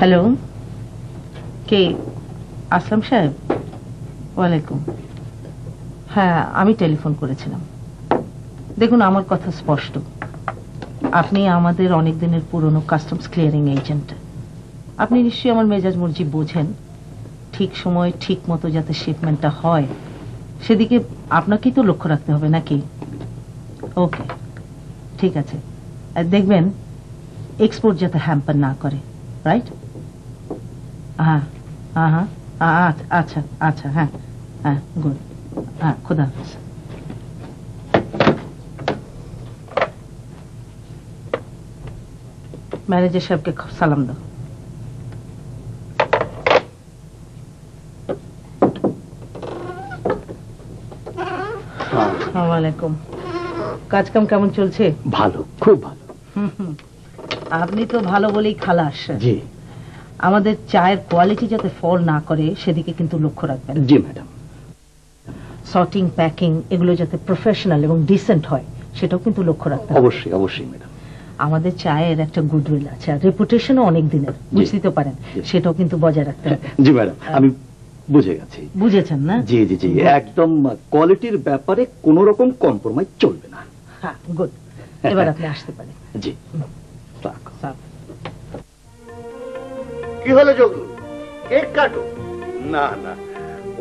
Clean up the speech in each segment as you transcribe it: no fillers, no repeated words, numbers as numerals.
Hello, কে? আসলাম সাহেব? ওয়ালাইকুম। হ্যাঁ, আমি টেলিফোন করেছিলাম। দেখুন, আমার কথা স্পষ্ট, আপনি আমাদের অনেক দিনের পুরনো কাস্টমস ক্লিয়ারিং এজেন্ট। আপনি নিশ্চয়ই আমার মেজাজ মর্জি বোঝেন। ঠিক সময় ঠিক মতো যাতে শিপমেন্টটা হয় সেদিকে আপনাকেই তো লক্ষ্য রাখতে হবে, নাকি? ওকে, ঠিক আছে। দেখবেন এক্সপোর্ট যাতে হ্যাম্পার না করে, রাইট? হ্যাঁ হ্যাঁ হ্যাঁ, আচ্ছা আচ্ছা, হ্যাঁ হ্যাঁ, গুড। হ্যাঁ, খুদা হাফেজ। ম্যানেজার সাহেবকে সালাম দাও। ওয়ালাইকুম। কাজকাম কেমন চলছে? ভালো, খুব ভালো। আপনি তো ভালো বলেই খালাস। জি। আমাদের চায়ের কোয়ালিটি যাতে ফল না করে সেদিকে কিন্তু লক্ষ্য রাখবেন। জি ম্যাডাম। সর্টিং, প্যাকিং এগুলো যাতে প্রফেশনাল এবং ডিসেন্ট হয় সেটাও কিন্তু লক্ষ্য রাখতে হবে। অবশ্যই অবশ্যই ম্যাডাম। আমাদের চায়ের একটা গুডউইল আছে, আর রেপুটেশনও অনেক দিনের, বুঝতেই তো পারেন, সেটাও কিন্তু বজায় রাখতে হবে। জি ম্যাডাম, আমি বুঝে গেছি। বুঝেছেন না? জি জি জি, একদম কোয়ালিটির ব্যাপারে কোনো রকম কম্প্রোমাইজ চলবে না। হ্যাঁ, গুড। এবার আপনি আসতে পারেন। জি। কি হলো জগু, কেক কাটো? না না,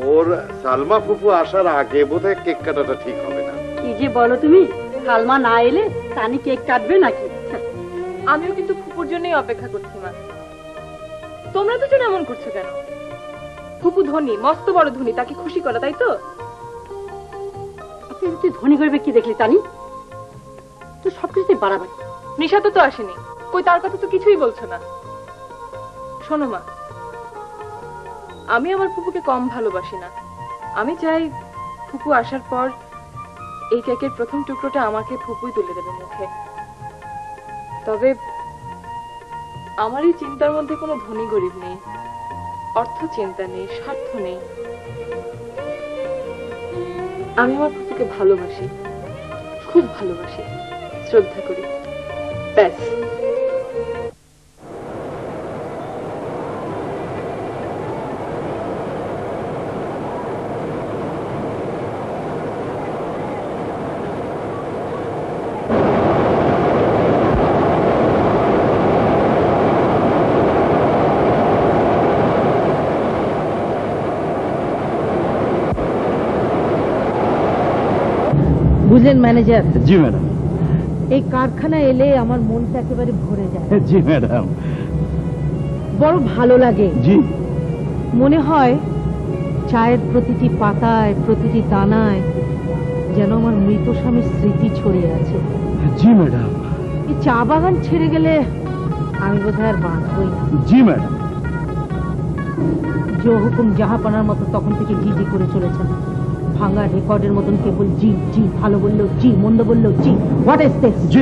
ওর সালমা ফুফু আসার আগে বোধহয় কেক কাটাটা ঠিক হবে না। কি যে বলো তুমি, সালমা না এলে তানি কেক কাটবে নাকি? আমিও কিন্তু ফুপুর জন্যই অপেক্ষা করছি মা। তোমরা দুজন এমন করছো কেন? ফুপু ধনী, মস্ত বড় ধনী, তাকে খুশি করা, তাই তো? তুই ধনী করবে কি দেখলি তানি? তুই সবকিছুতে বাড়াবাড়ি। নিশা তো আসেনি, কই তার কথা তো কিছুই বলছো না। শোনো মা, আমি আমার ফুপুকে কম ভালোবাসি না। আমি চাই ফুপু আসার পর এই কেকের প্রথম টুকরোটা আমাকে ফুপুই তুলে দেবে মুখে। তবে আমার এই চিন্তার মধ্যে কোনো ধনী গরিব নেই, অর্থ চিন্তা নেই, স্বার্থ নেই। আমি আমার ফুপুকে ভালোবাসি, খুব ভালোবাসি, শ্রদ্ধা করি, ব্যাস। বুঝলেন ম্যানেজার? জি ম্যাডাম। এই কারখানা এলে আমার মনটা একেবারে ভরে যায়। জি ম্যাডাম। বড় ভালো লাগে। জি। মনে হয় চায়ের প্রতিটি পাতায়, প্রতিটি দানায় যেন আমার মৃত স্বামীর স্মৃতি ছড়িয়ে আছে। জি ম্যাডাম। এই চা বাগান ছেড়ে গেলে আমি বোধহয় আর বাঁচবই না। জি ম্যাডাম। জো হুকুম জাহাপানার মতো তখন থেকে জি জি করে চলেছেন, ভাঙা রেকর্ডের মতন কেবল জি জি, ভালো বললেও জি, মন্দ বললেও জি। What is this? জি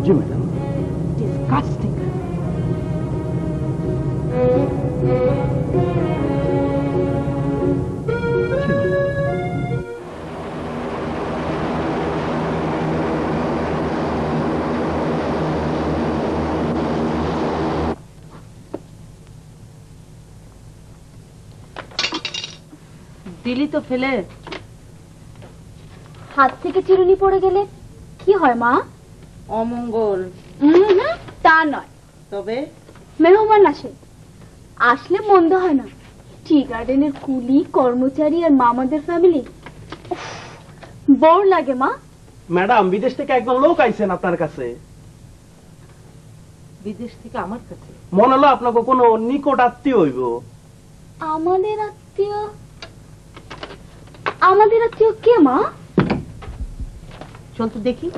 জি ম্যাডাম। ডিসগাস্টিং। দিলি তো ফেলে। হাত থেকে চিরুনি পড়ে গেলে কি হয় মা? অমঙ্গল। তা নয়, তবে মেহমান আসলে মন্দ হয় না। টি গার্ডেনের কুলি, কর্মচারী আর মামাদের ফ্যামিলি, বোর লাগে মা। ম্যাডাম, বিদেশ থেকে একজন লোক আইছেন আপনার কাছে। বিদেশ থেকে আমার কাছে? মনে হলো আপনাকে কোনো নিকট আত্মীয় হইব। আমাদের আত্মীয়? আমাদের আত্মীয় কে মা? চল তো দেখি।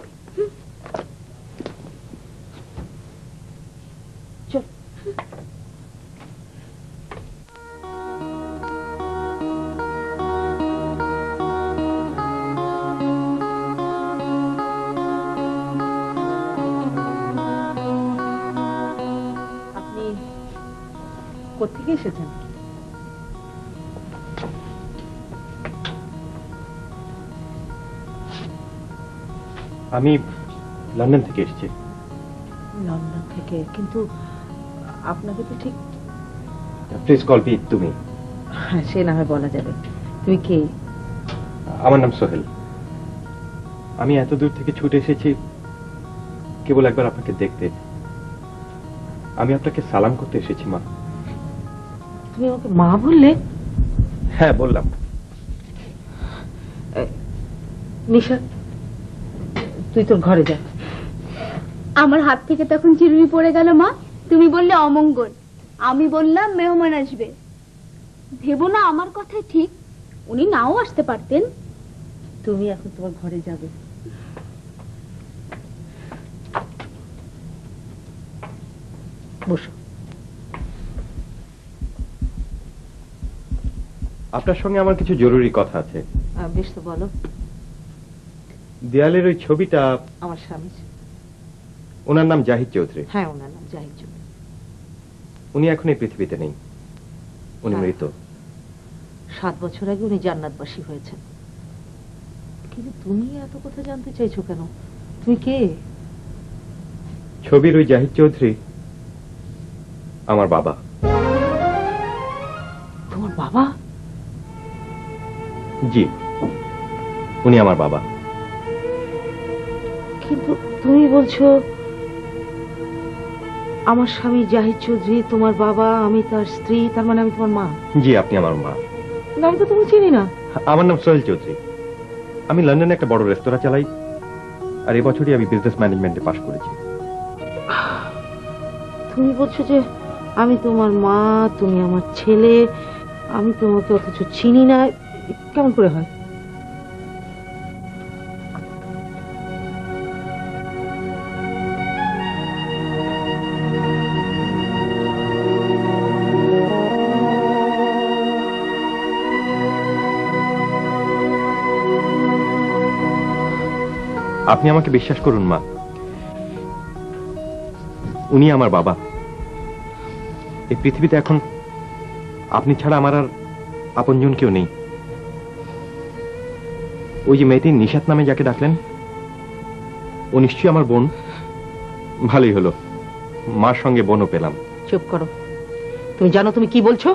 চল। আপনি কোথেকে এসেছেন? আমি লন্ডন থেকে এসেছি। লন্ডন থেকে? কিন্তু আপনাকে তো ঠিক... প্লিজ কল মি তুমি। হ্যাঁ, সে না হয় বলা যাবে। তুমি কে? আমার নাম সোহেল। আমি এত দূর থেকে ছুটে এসেছি কেবল একবার আপনাকে দেখতে। আমি আপনাকে সালাম করতে এসেছি মা। তুমি আমাকে মা বললে? হ্যাঁ বললাম। নিশা, তুই তোর ঘরে যা। আমার হাত থেকে তখন চিরুনি পড়ে গেল মা। তুমি বললে অমঙ্গল, আমি বললাম মেহমান আসবে। ভেবো না আমার কথাই ঠিক, উনি নাও আসতে পারতেন। তুমি এখন তোমার ঘরে যাবে। বসো। আপনার সঙ্গে আমার কিছু জরুরি কথা আছে। বেশ, তো বলো। দেয়ালের ওই ছবিটা আমার স্বামীর। ওনার নাম জাহিদ চৌধুরী। হ্যাঁ, ওনার নাম জাহিদ চৌধুরী। উনি এখন এই পৃথিবীতে নেই, উনি মৃত। 7 বছর আগে উনি জান্নাতবাসী হয়েছেন। কিন্তু তুমি এত কথা জানতে চাইছো কেন? তুমি কে? ছবির ওই জাহিদ চৌধুরী আমার বাবা। তোমার বাবা? জি, উনি আমার বাবা। কিন্তু তুমি বলছো আমার স্বামী জাহিদ চৌধুরী তোমার বাবা, আমি তার স্ত্রী, তার মানে আমি তোমার মা? জি, আপনি আমার মা। নাম তো তুমি চিনি না। আমার নাম সোহেল চৌধুরী। আমি লন্ডনে একটা বড় রেস্তোরাঁ চালাই, আর এবছরই আমি বিজনেস ম্যানেজমেন্টে পাশ করেছি। তুমি বলছো যে আমি তোমার মা, তুমি আমার ছেলে, আমি তোমাকে অথচ চিনি না? কেমন করে হয়? আপনি আমাকে বিশ্বাস করুন মা, উনি আমার বাবা। এই পৃথিবীতে এখন আপনি ছাড়া আমার আর আপনজন কেউ নেই। ওই যে মেয়েটি নিশাত নামে যাকে ডাকলেন, ও নিশ্চয়ই আমার বোন। ভালোই হলো, মার সঙ্গে বোনও পেলাম। চুপ করো। তুমি জানো তুমি কি বলছো?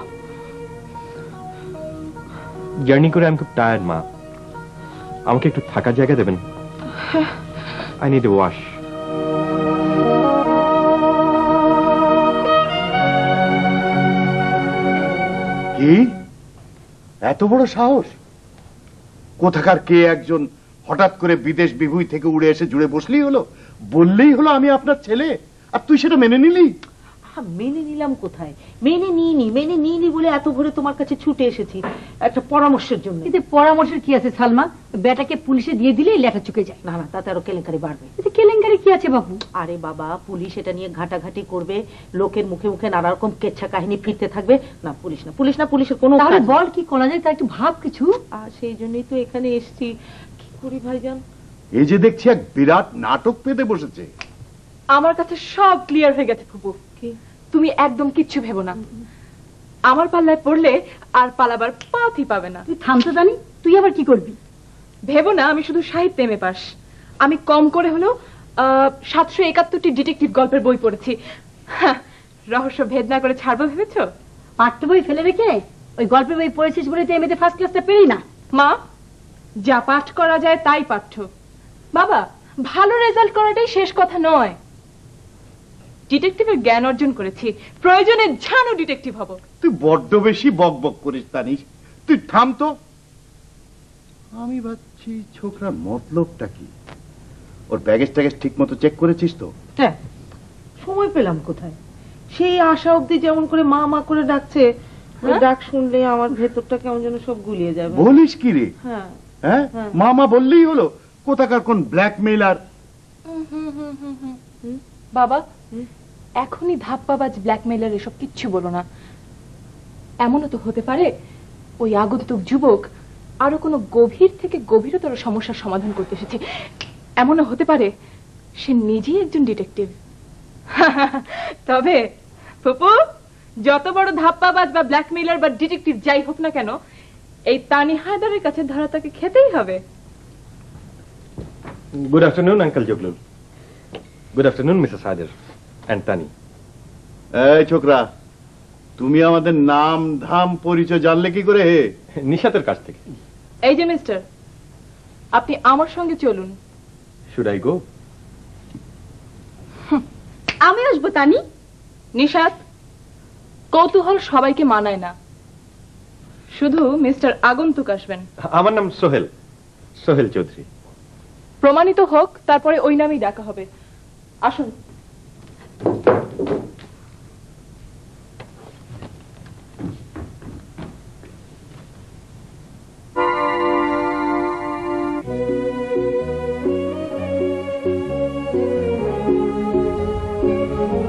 জার্নি করে আমি খুব টায়ার্ড মা, আমাকে একটু থাকার জায়গা দেবেন? I need a wash. কি এত বড় সাহস? কোথাকার কে একজন হঠাৎ করে বিদেশ বিভুঁই থেকে উড়ে এসে জুড়ে বসলেই হলো, বললেই হলো আমি আপনার ছেলে, আর তুই সেটা মেনে নিলি? মেনে নিলাম কোথায়? মেনে নিইনি বলে এত ভোরে তোমার কাছে ছুটে এসেছি একটা পরামর্শের জন্য। এতে পরামর্শের কি আছে সালমা? বেটাকে পুলিশে দিয়ে দিলেই লেখা চুকে যায়। না, তাতে আরো কেলেঙ্কারি বাড়বে। এতে কেলেঙ্কারি কি আছে বাবু? আরে বাবা, পুলিশ এটা নিয়ে ঘাটাঘাটি করবে, লোকের মুখে মুখে নানা রকম কেচ্ছা কাহিনী ফিরতে থাকবে। না, পুলিশের কোনো তাহলে কাজ নেই। বল কি করা যায়, তা একটু ভাব কিছু। আর সেই জন্যই তো এখানে এসেছি। কি করি ভাইজান? এই যে দেখছি এক বিরাট নাটক পেতে বসেছে। আমার কাছে সব ক্লিয়ার হয়ে গেছে ফুপু। তুমি একদম কিচ্ছু ভেবো না। আমার পাল্লায় পড়লে আর পালাবার পথই পাবে না। তুই থামতে জানি, তুই আবার কি করবি? ভেবো না আমি শুধু সাহিত্যে এমএ পাস। আমি কম করে হলেও 771টি ডিটেকটিভ গল্পের বই পড়েছি। রহস্য ভেদ না করে ছাড়বো ভেবেছো? পাঠ্য বই ফেলে রেখে ওই গল্পের বই পড়েছিস বলে তুই এমনিতে ফার্স্ট ক্লাসটা পেলি না। মা, যা পাঠ করা যায় তাই পাঠ্য। বাবা, ভালো রেজাল্ট করাটাই শেষ কথা নয়। ডিটেকটিভের জ্ঞান অর্জন করেছি, প্রয়োজনে ঝানু ডিটেকটিভ হব। তুই বড্ড বেশি বক বক করিস তানিশ, তুই থাম তো। আমি ভাবছি ছোকরার মতলবটা কি? ওর ব্যাগেজ ট্যাগেজ ঠিক মতো চেক করেছিস তো? হ্যাঁ, সময় পেলাম কোথায়? সেই আশা অব্দি যেমন করে মা মা করে ডাকছে, ওই ডাক শুনলে আমার ভেতরটা কেমন যেন সব গুলিয়ে যাবে। বলিস কি রে? হ্যাঁ হ্যাঁ, হ্যাঁ। মামা বললেই হলো? কোথাকার কোন ব্ল্যাকমেইলার। বাবা, এখনই ধাপ্পাবাজ ব্ল্যাকমেইলার এসব কিচ্ছু বলো না। এমনও তো হতে পারে ওই আগন্তুক যুবক আরো কোনো গভীর থেকে গভীরতর সমস্যার সমাধান করতে এসেছে। এমনও হতে পারে সে নিজেই একজন ডিটেকটিভ। তবে ফুপু, যত বড় ধাপ্পাবাজ বা ব্ল্যাকমেইলার বা ডিটেকটিভ যাই হোক না কেন, এই তানি হায়দারের কাছে ধরা তাকে খেতেই হবে। Good afternoon uncle Zaglul. Good afternoon Mrs Haider and Tani. এই ছোকরা, তুমি আমাদের নাম ধাম পরিচয় জানলে কি করে? হে, নিশাতের কাছ থেকে। এই যে মিস্টার, আপনি আমার সঙ্গে চলুন। Should I go? আমি আসবো তানি। নিশাত, কৌতূহল সবাইকে মানায় না, শুধু মিস্টার আগন্তুক আসবেন। আমার নাম সোহেল, সোহেল চৌধুরী। প্রমাণিত হোক, তারপরে ওই নামেই ডাকা হবে। আসুন।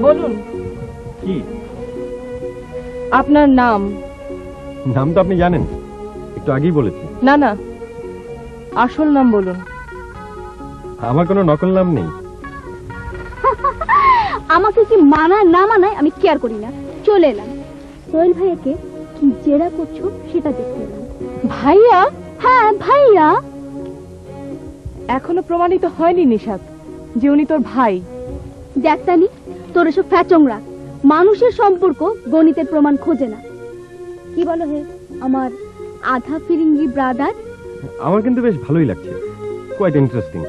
বলুন, কি আপনার নাম? নাম তো আপনি জানেন, একটু আগেই বলেছি। না না, আসল নাম বলুন। আমার কোনো নকল নাম নেই। আমাকে কি মানায় না মানায় আমি কেয়ার করি না, চলে এলাম। সোহেল ভাইয়াকে কি জেরা করছো সেটা দেখতে এলাম। ভাইয়া? হ্যাঁ ভাইয়া। এখনো প্রমাণিত হয়নি নিশাত যে উনি তোর ভাই। দেখ তানি, তোর এসব ফ্যাচংরা। মানুষের সম্পর্ক গণিতের প্রমাণ খোঁজে না। কি বলো হে আমার আধা ফিরিঙ্গি ব্রাদার? আমার কিন্তু বেশ ভালোই লাগছে, কোয়াইট ইন্টারেস্টিং।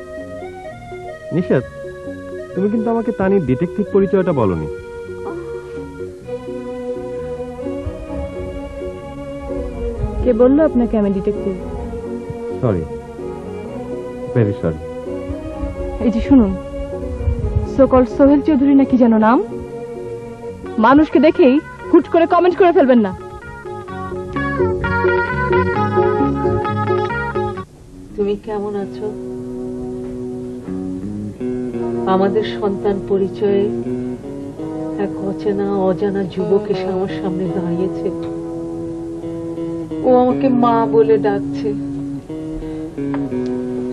নিশাত, তুমি কিন্তু আমাকে তানির ডিটেকটিভ পরিচয়টা বলনি। কে বললো আপনাকে আমি ডিটেকটিভ? Sorry, very sorry. এই যে শুনুন, সকল সোহেল চৌধুরী নাকি যেন নাম, মানুষকে দেখেই হুট করে কমেন্ট করে ফেলবেন না। তুমি কেমন আছো? আমাদের সন্তান পরিচয়ে এক অচেনা অজানা যুবক এসে আমার সামনে দাঁড়িয়েছে। ও আমাকে মা বলে ডাকছে।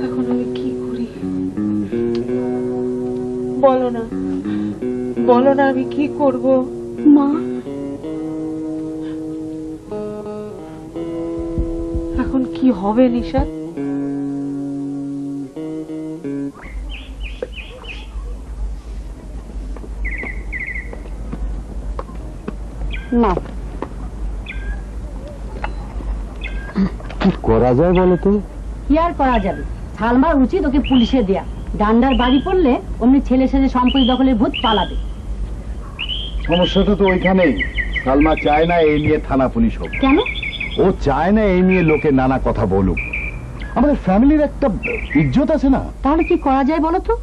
এখন আমি কি করি? বলো না, বলো না, আমি কি করব? মা, এখন কি হবে নিশাত? না কি করা যায় বলো তো? কি আর করা যাবে, সালমার উচিত ওকে পুলিশে দেয়া। ডান্ডার বাড়ি পড়লে অমনি ছেলে ছেলে সম্পত্তি দখলের ভূত পালাবে। সমস্যাটা তো ওইখানেই। সালমা চায় না এই নিয়ে থানা পুলিশ হোক। কেন? ও চায় না এই নিয়ে লোকে নানা কথা বলুক। আমাদের ফ্যামিলির একটা ইজ্জত আছে না? তাহলে কি করা যায় বলো তো?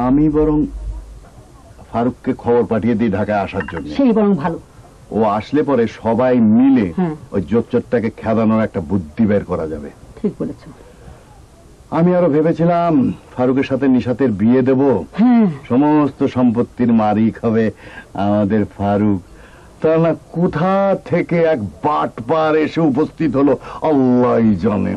আমি বরং ফারুককে খবর পাঠিয়ে দিই ঢাকায় আসার জন্য। সেই বরং ভালো। ও আসলে পরে সবাই মিলে হ্যাঁ। ওই জোচ্চরটাকে খেদানোর একটা বুদ্ধি বের করা যাবে। ঠিক বলেছ। আমি আরো ভেবেছিলাম ফারুকের সাথে নিশাতের বিয়ে দেব, সমস্ত সম্পত্তির মালিক হবে আমাদের ফারুক। তা না, কোথা থেকে এক বাটপার এসে উপস্থিত হলো আল্লাহই জানে।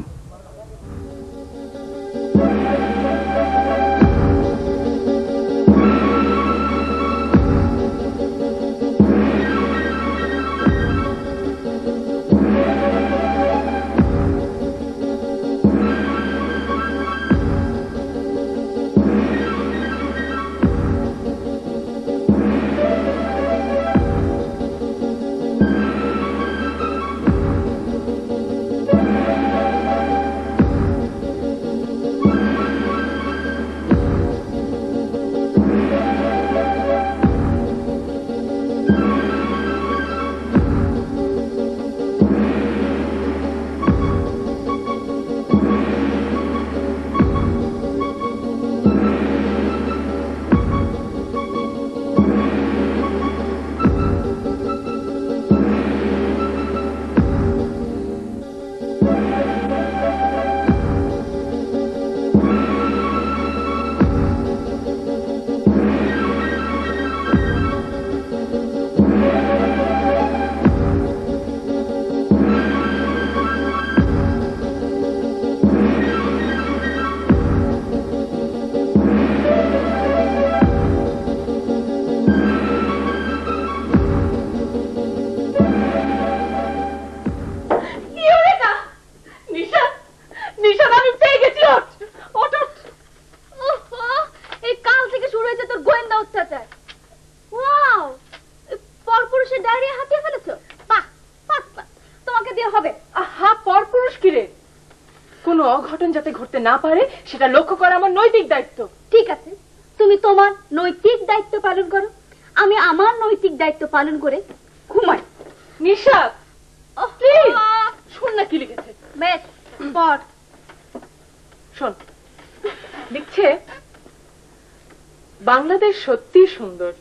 অঘটন যাতে ঘটতে না পারে সেটা লক্ষ্য করা আমার নৈতিক দায়িত্ব। ঠিক আছে, তুমি তোমার নৈতিক দায়িত্ব পালন করো, আমি আমার নৈতিক দায়িত্ব পালন করে ঘুমাই। নিশাত প্লিজ শোন না কি লিখেছে। বেশ পড়। শোন, লিখছে বাংলাদেশ সত্যি সুন্দর,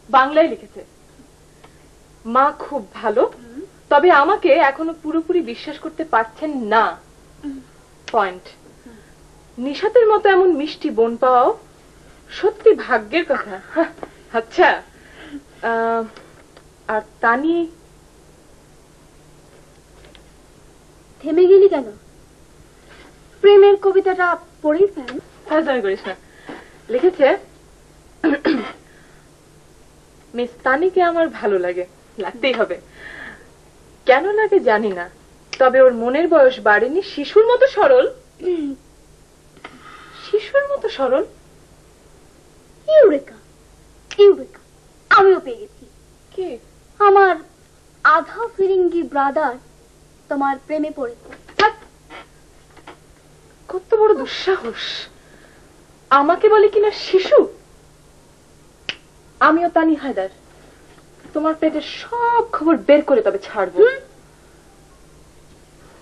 বাংলায় লিখেছে। মা খুব ভালো, তবে আমাকে এখনো পুরোপুরি বিশ্বাস করতে পারছেন না। পয়েন্ট। নিশাতের মতো এমন মিষ্টি বোন পাওয়াও সত্যি ভাগ্যের কথা। আচ্ছা, আর তানি। থেমে গেলি কেন? প্রেমের কবিতাটা পড়েই ফেল। ফাজলামি করিস না। লিখেছে মিস তানিকে আমার ভালো লাগে, লাগতেই হবে। কেন লাগে জানি না, তবে ওর মনের বয়স বাড়েনি, শিশুর মতো সরল। শিশুর মতো সরল। ইউরেকা, ইউরেকা, আমিও পেয়ে গেছি। কি? আমার আধা ফিরিঙ্গি ব্রাদার তোমার প্রেমে পড়েছে। কত বড় দুঃসাহস! আমাকে বলে কিনা শিশু। আমিও তানি হায়দার তোমার পেটের সব খবর বের করে তবে ছাড়বো।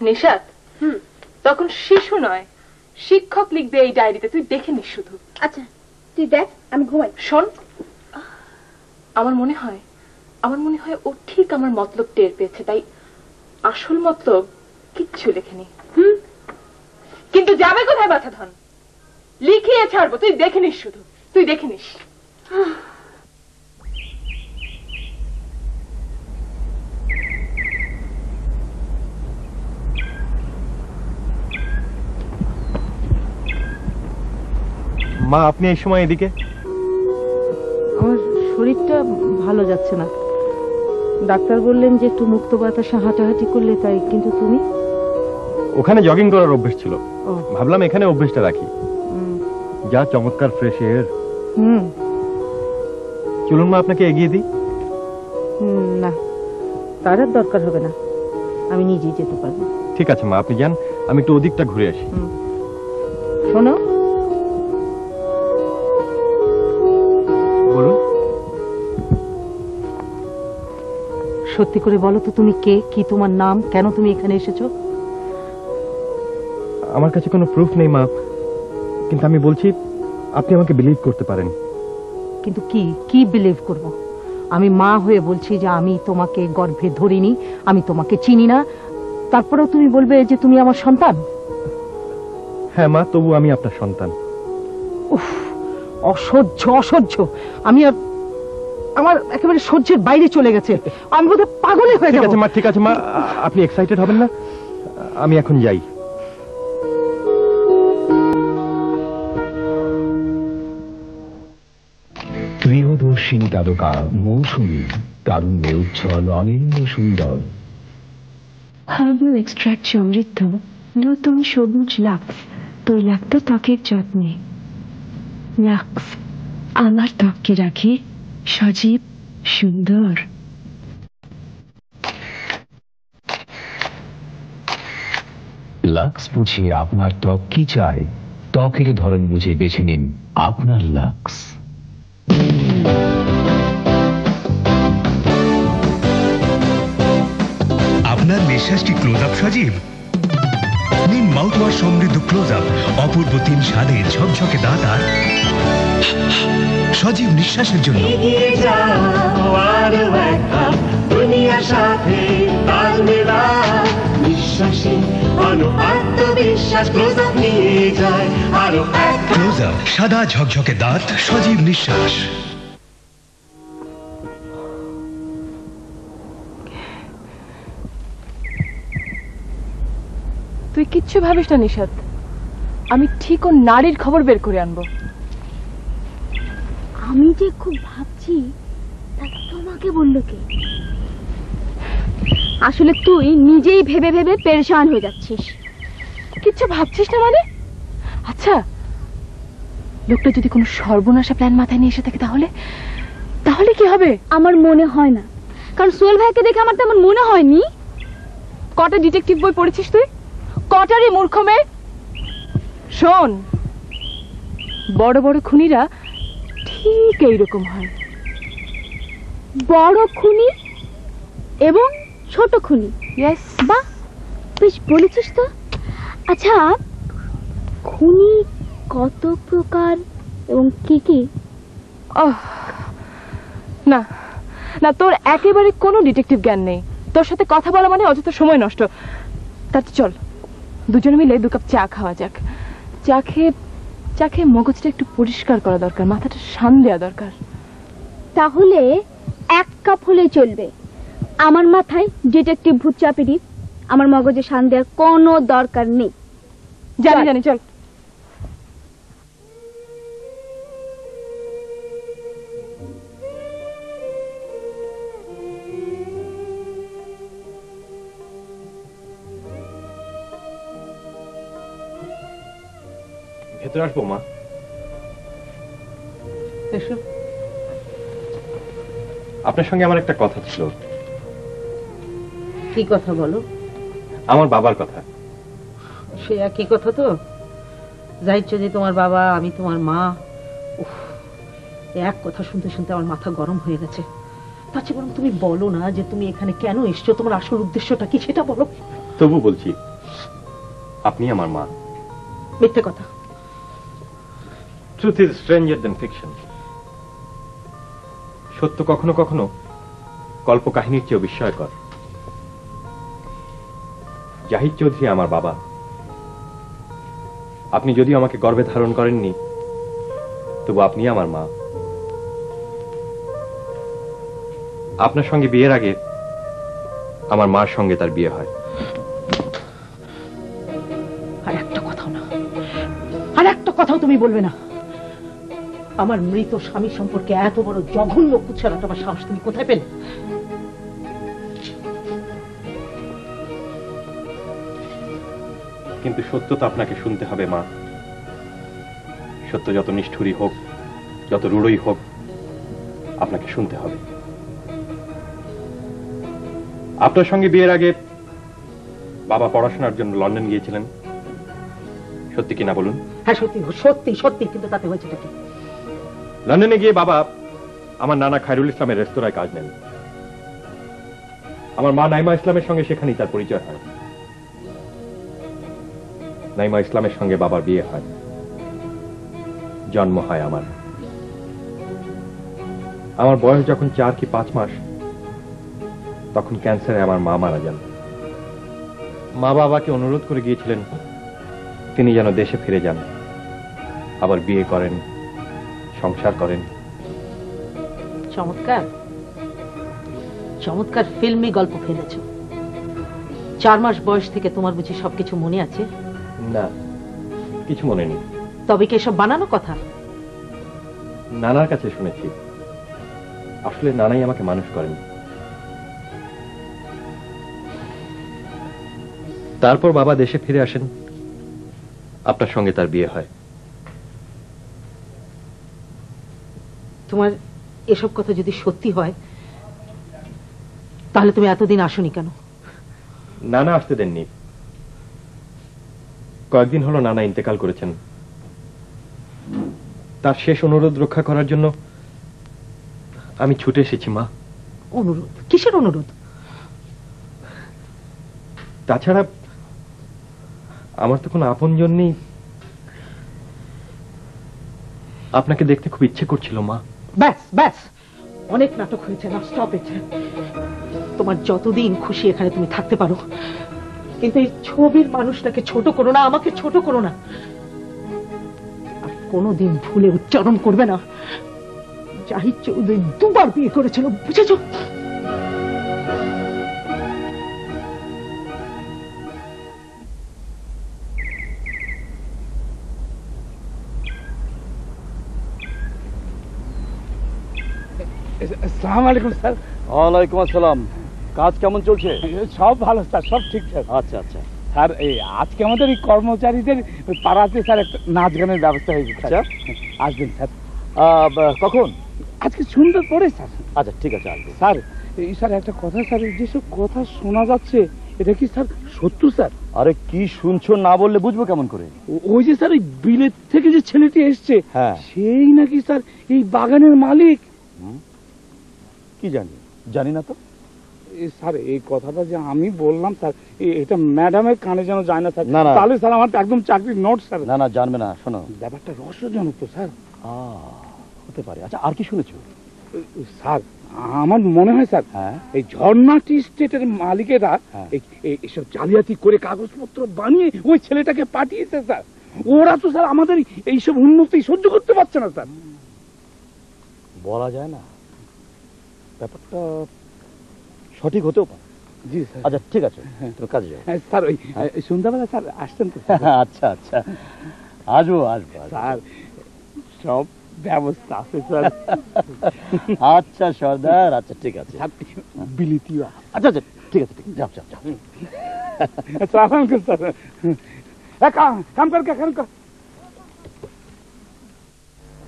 নিশাত, তখন শিশু নয়, শিক্ষক লিখবে এই ডায়েরিতে, তুই দেখে নিস শুধু। আচ্ছা তুই দেখ, আমি ঘুমাই। শোন, আমার মনে হয় ও ঠিক আমার মতলব টের পেয়েছে, তাই আসল মতলব কিচ্ছু লেখেনি। কিন্তু যাবে কোথায় বাছা ধন? লিখিয়ে ছাড়বো, তুই দেখে নিস শুধু, তুই দেখে নিস। মা, আপনি এই সময় এদিকে? আমার শরীরটা ভালো যাচ্ছে না, ডাক্তার বললেন যে একটু মুক্ত বাতাসে হাঁটাহাঁটি করলে তাই। কিন্তু তুমি? ওখানে জগিং করার অভ্যেস ছিল, ও। ভাবলাম এখানে অভ্যেসটা রাখি। যা চমৎকার ফ্রেশ এয়ার। চলুন মা, আপনাকে এগিয়ে দিই। না, তার আর দরকার হবে না, আমি নিজেই যেতে পারবো। ঠিক আছে মা, আপনি যান, আমি একটু ওদিকটা ঘুরে আসি। শোনো, বলুন। সত্যি করে বলো তো তুমি কে, কি তোমার নাম, কেন তুমি এখানে এসেছো? আমার কাছে কোনো প্রুফ নেই মা, কিন্তু আমি বলছি আপনি আমাকে বিলিভ করতে পারেন। কিন্তু কি কি বিলিভ করব? আমি মা হয়ে বলছি যে আমি তোমাকে গর্ভে ধরিনি, আমি তোমাকে চিনি না, তারপরেও তুমি বলবে যে তুমি আমার সন্তান? হ্যাঁ মা, তবু আমি আপনার সন্তান। উফ, অসহ্য অসহ্য! আমি আর আমার একেবারে সহ্যের বাইরে চলে গেছে, আমি বোধহয় পাগলে হয়ে ঠিক যাবো। আছে মা, ঠিক আছে মা, আপনি এক্সাইটেড হবেন না, আমি এখন যাই। প্রিয়দর্শিনী তারকা মৌসুমী, তারুণ্যে উজ্জ্বল, অনিন্দ সুন্দর। হার্বাল এক্সট্রাক্ট সমৃদ্ধ নতুন সবুজ লাক্স তৈলাক্ত ত্বকের যত্নে। লাক্স আমার ত্বককে রাখে সজীব সুন্দর। লাক্স বুঝে আপনার ত্বক কি চায়, ত্বকের ধরন বুঝে বেছে নিন আপনার লাক্স। আপনার নিঃশ্বাসটি ক্লোজ আপ সজীব। নিন মাউথওয়াশ সমৃদ্ধ ক্লোজ আপ, অপূর্ব 3 স্বাদে ঝকঝকে দাঁত আর সজীব নিঃশ্বাসের জন্য। দুনিয়ার সাথে তাল মেলা নিঃশ্বাসে আত্মবিশ্বাস ক্লোজ আপ নিয়ে যায় আরো এক। ক্লোজ আপ, সাদা ঝকঝকে দাঁত, সজীব নিঃশ্বাস। তুই কিচ্ছু ভাবিস না নিশাত, আমি ঠিক ও নারীর খবর বের করে আনবো। আমি যে খুব ভাবছি, তা তোমাকে বললো কে? আসলে তুই নিজেই ভেবে ভেবে পেরেশান হয়ে যাচ্ছিস। কিচ্ছু ভাবছিস না মানে? আচ্ছা, লোকটা যদি কোনো সর্বনাশা প্ল্যান মাথায় নিয়ে এসে থাকে তাহলে তাহলে কি হবে? আমার মনে হয় না, কারণ সোহেল ভাইকে দেখে আমার তেমন মনে হয়নি। কটা ডিটেকটিভ বই পড়েছিস তুই? কটারই মূর্খ মেয়ে? শোন, বড় বড় খুনিরা ঠিক এইরকম হয়। বড় খুনি এবং ছোট খুনি। ইয়েস, বাহ, বেশ বলেছিস তো। আচ্ছা, খুনি কত প্রকার এবং কি কি? না না, তোর একেবারে কোনো ডিটেকটিভ জ্ঞান নেই। তোর সাথে কথা বলা মানে অযথা সময় নষ্ট। তার চল দুজনে মিলে 2 কাপ চা খাওয়া যাক। চা খেয়ে মগজটা একটু পরিষ্কার করা দরকার, মাথাটা শান দেওয়া দরকার। তাহলে 1 কাপ হলে চলবে। আমার মাথায় ডিটেকটিভ ভূত চাপিয়ে আমার মগজে শান দেওয়ার কোনো দরকার নেই। জানি জানি, চল। ভেতরে আসবো মা? এসো। আপনার সঙ্গে আমার একটা কথা ছিল। কি কথা বলো? আমার বাবার কথা। সে একই কথা তো। জাহিদ চৌধুরী তোমার বাবা, আমি তোমার মা। উফ, এক কথা শুনতে শুনতে আমার মাথা গরম হয়ে গেছে। তার চেয়ে বরং তুমি বলো না যে তুমি এখানে কেন এসছো, তোমার আসল উদ্দেশ্যটা কি সেটা বলো। তবু বলছি, আপনি আমার মা। মিথ্যে কথা। Truth is stranger than fiction. সত্য কখনো কখনো কল্প কাহিনীর চেয়ে বিস্ময়কর। জাহিদ চৌধুরী আমার বাবা। আপনি যদিও আমাকে গর্ভে ধারণ করেননি, তবু আপনি আমার মা। আপনার সঙ্গে বিয়ের আগে আমার মার সঙ্গে তার বিয়ে হয়। আর একটা কথাও না, আর একটা কথাও তুমি বলবে না। আমার মৃত স্বামী সম্পর্কে এত বড় জঘন্য কুৎসারটা আমার সাহস তুমি কোথায় পেলে? কিন্তু সত্য তো আপনাকে শুনতে হবে মা। সত্য যত নিষ্ঠুরই হোক, যত রূঢ়ই হোক, আপনাকে শুনতে হবে। আপনার সঙ্গে বিয়ের আগে বাবা পড়াশোনার জন্য লন্ডন গিয়েছিলেন, সত্যি কিনা বলুন? হ্যাঁ সত্যি সত্যি সত্যি, কিন্তু তাতে হয়েছেটা কি? লন্ডনে গিয়ে বাবা আমার নানা খায়রুল ইসলামের রেস্তোরাঁয় কাজ নেন। আমার মা নাইমা ইসলামের সঙ্গে সেখানেই তার পরিচয় হয়। নাইমা ইসলামের সঙ্গে বাবার বিয়ে হয়, জন্ম হয় আমার। আমার বয়স যখন 4 কি 5 মাস, তখন ক্যান্সারে আমার মা মারা যান। মা বাবাকে অনুরোধ করে গিয়েছিলেন তিনি যেন দেশে ফিরে যান, আবার বিয়ে করেন, সংসার করেন। চমৎকার চমৎকার ফিল্মি গল্প ফেলেছ। 4 মাস বয়স থেকে তোমার বুঝি সবকিছু মনে আছে? না, কিছু মনে নেই। তবে কি এসব বানানো কথা? নানার কাছে শুনেছি। আসলে নানাই আমাকে মানুষ করেন। তারপর বাবা দেশে ফিরে আসেন, আপনার সঙ্গে তার বিয়ে হয়। তোমার এসব কথা যদি সত্যি হয়, তাহলে তুমি এতদিন আসোনি কেন? নানা আসতে দেননি। কয়েকদিন হলো নানা ইন্তেকাল করেছেন। তার শেষ অনুরোধ রক্ষা করার জন্য আমি ছুটে এসেছি মা। অনুরোধ? কিসের অনুরোধ? তাছাড়া আমার তো কোনো আপনজন নেই। আপনাকে দেখতে খুব ইচ্ছে করছিল মা। ব্যাস ব্যাস, অনেক নাটক হয়েছে, না স্টপ ইট। তোমার যতদিন খুশি এখানে তুমি থাকতে পারো, কিন্তু এই ছবির মানুষটাকে ছোট করো না, আমাকে ছোট করো না। আর কোনোদিন ভুলে উচ্চারণ করবে না জাহিদ চৌধুরী 2 বার বিয়ে করেছিল, বুঝেছো? আসসালামু আলাইকুম স্যার। ওয়ালাইকুম আসসালাম। কাজ কেমন চলছে? সব ভালো স্যার, সব ঠিকঠাক। আচ্ছা আচ্ছা স্যার, এই আজকে আমাদের এই কর্মচারীদের পাড়াতে স্যার একটা নাচ গানের ব্যবস্থা হয়েছে। আচ্ছা, আসবেন স্যার। কখন? আজকে সন্ধ্যার পরে স্যার। আচ্ছা ঠিক আছে, আসবেন স্যার। এই স্যার একটা কথা স্যার, যেসব কথা শোনা যাচ্ছে এটা কি স্যার সত্য স্যার? আরে কি শুনছো না বললে বুঝবো কেমন করে? ওই যে স্যার ওই বিলেত থেকে যে ছেলেটি এসছে, হ্যাঁ সেই নাকি স্যার এই বাগানের মালিক। কি জানি না তো স্যার। এই কথাটা যে আমি বললাম স্যার, এটা ম্যাডামের কানে যেন যায় না স্যার। না, না। তাহলে স্যার আমার একদম চাকরির নোট স্যার। না জানবে না। শোনো, ব্যাপারটা রহস্যজনক তো স্যার। হতে পারে। আচ্ছা আর কি শুনেছো? স্যার আমার মনে হয় স্যার, এই ঝর্ণা টি স্টেটের মালিকেরা এইসব জালিয়াতি করে কাগজপত্র বানিয়ে ওই ছেলেটাকে পাঠিয়েছে স্যার। ওরা তো স্যার আমাদের এইসব উন্নতি সহ্য করতে পারছে না স্যার। বলা যায় না, ব্যাপারটা সঠিক হতেও পারে। জি স্যার। আচ্ছা ঠিক আছে, তুমি কাজে যাও। স্যার ওই সন্ধ্যাবেলা স্যার আসতেন তো? আচ্ছা আসবো স্যার, সব ব্যবস্থা আছে স্যার। আচ্ছা সর্দার, আচ্ছা ঠিক আছে। বিলিতিও আচ্ছা ঠিক আছে, যাও স্যার। কাম কর।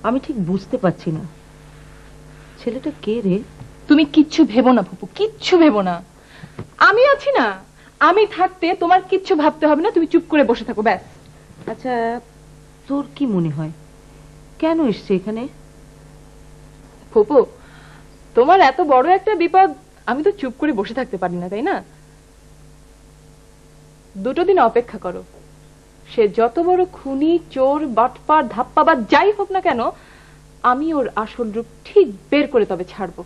আমি ঠিক বুঝতে পারছি না ছেলেটা কে রে। তুমি কিচ্ছু ভেবো না ফুপু, কিচ্ছু ভেবো না। আমি আছি না, আমি থাকতে তোমার কিচ্ছু ভাবতে হবে না। তুমি চুপ করে বসে থাকো, ব্যাস। আচ্ছা তোর কি মনে হয় কেন এসছে এখানে? ফুপু, তোমার এত বড় একটা বিপদ, আমি তো চুপ করে বসে থাকতে পারি না, তাই না? 2 দিন অপেক্ষা করো। সে যত বড় খুনি, চোর, বাটপার, ধাপ্পাবাজ যাই হোক না কেন, আমি ওর আসল রূপ ঠিক বের করে তবে ছাড়বো।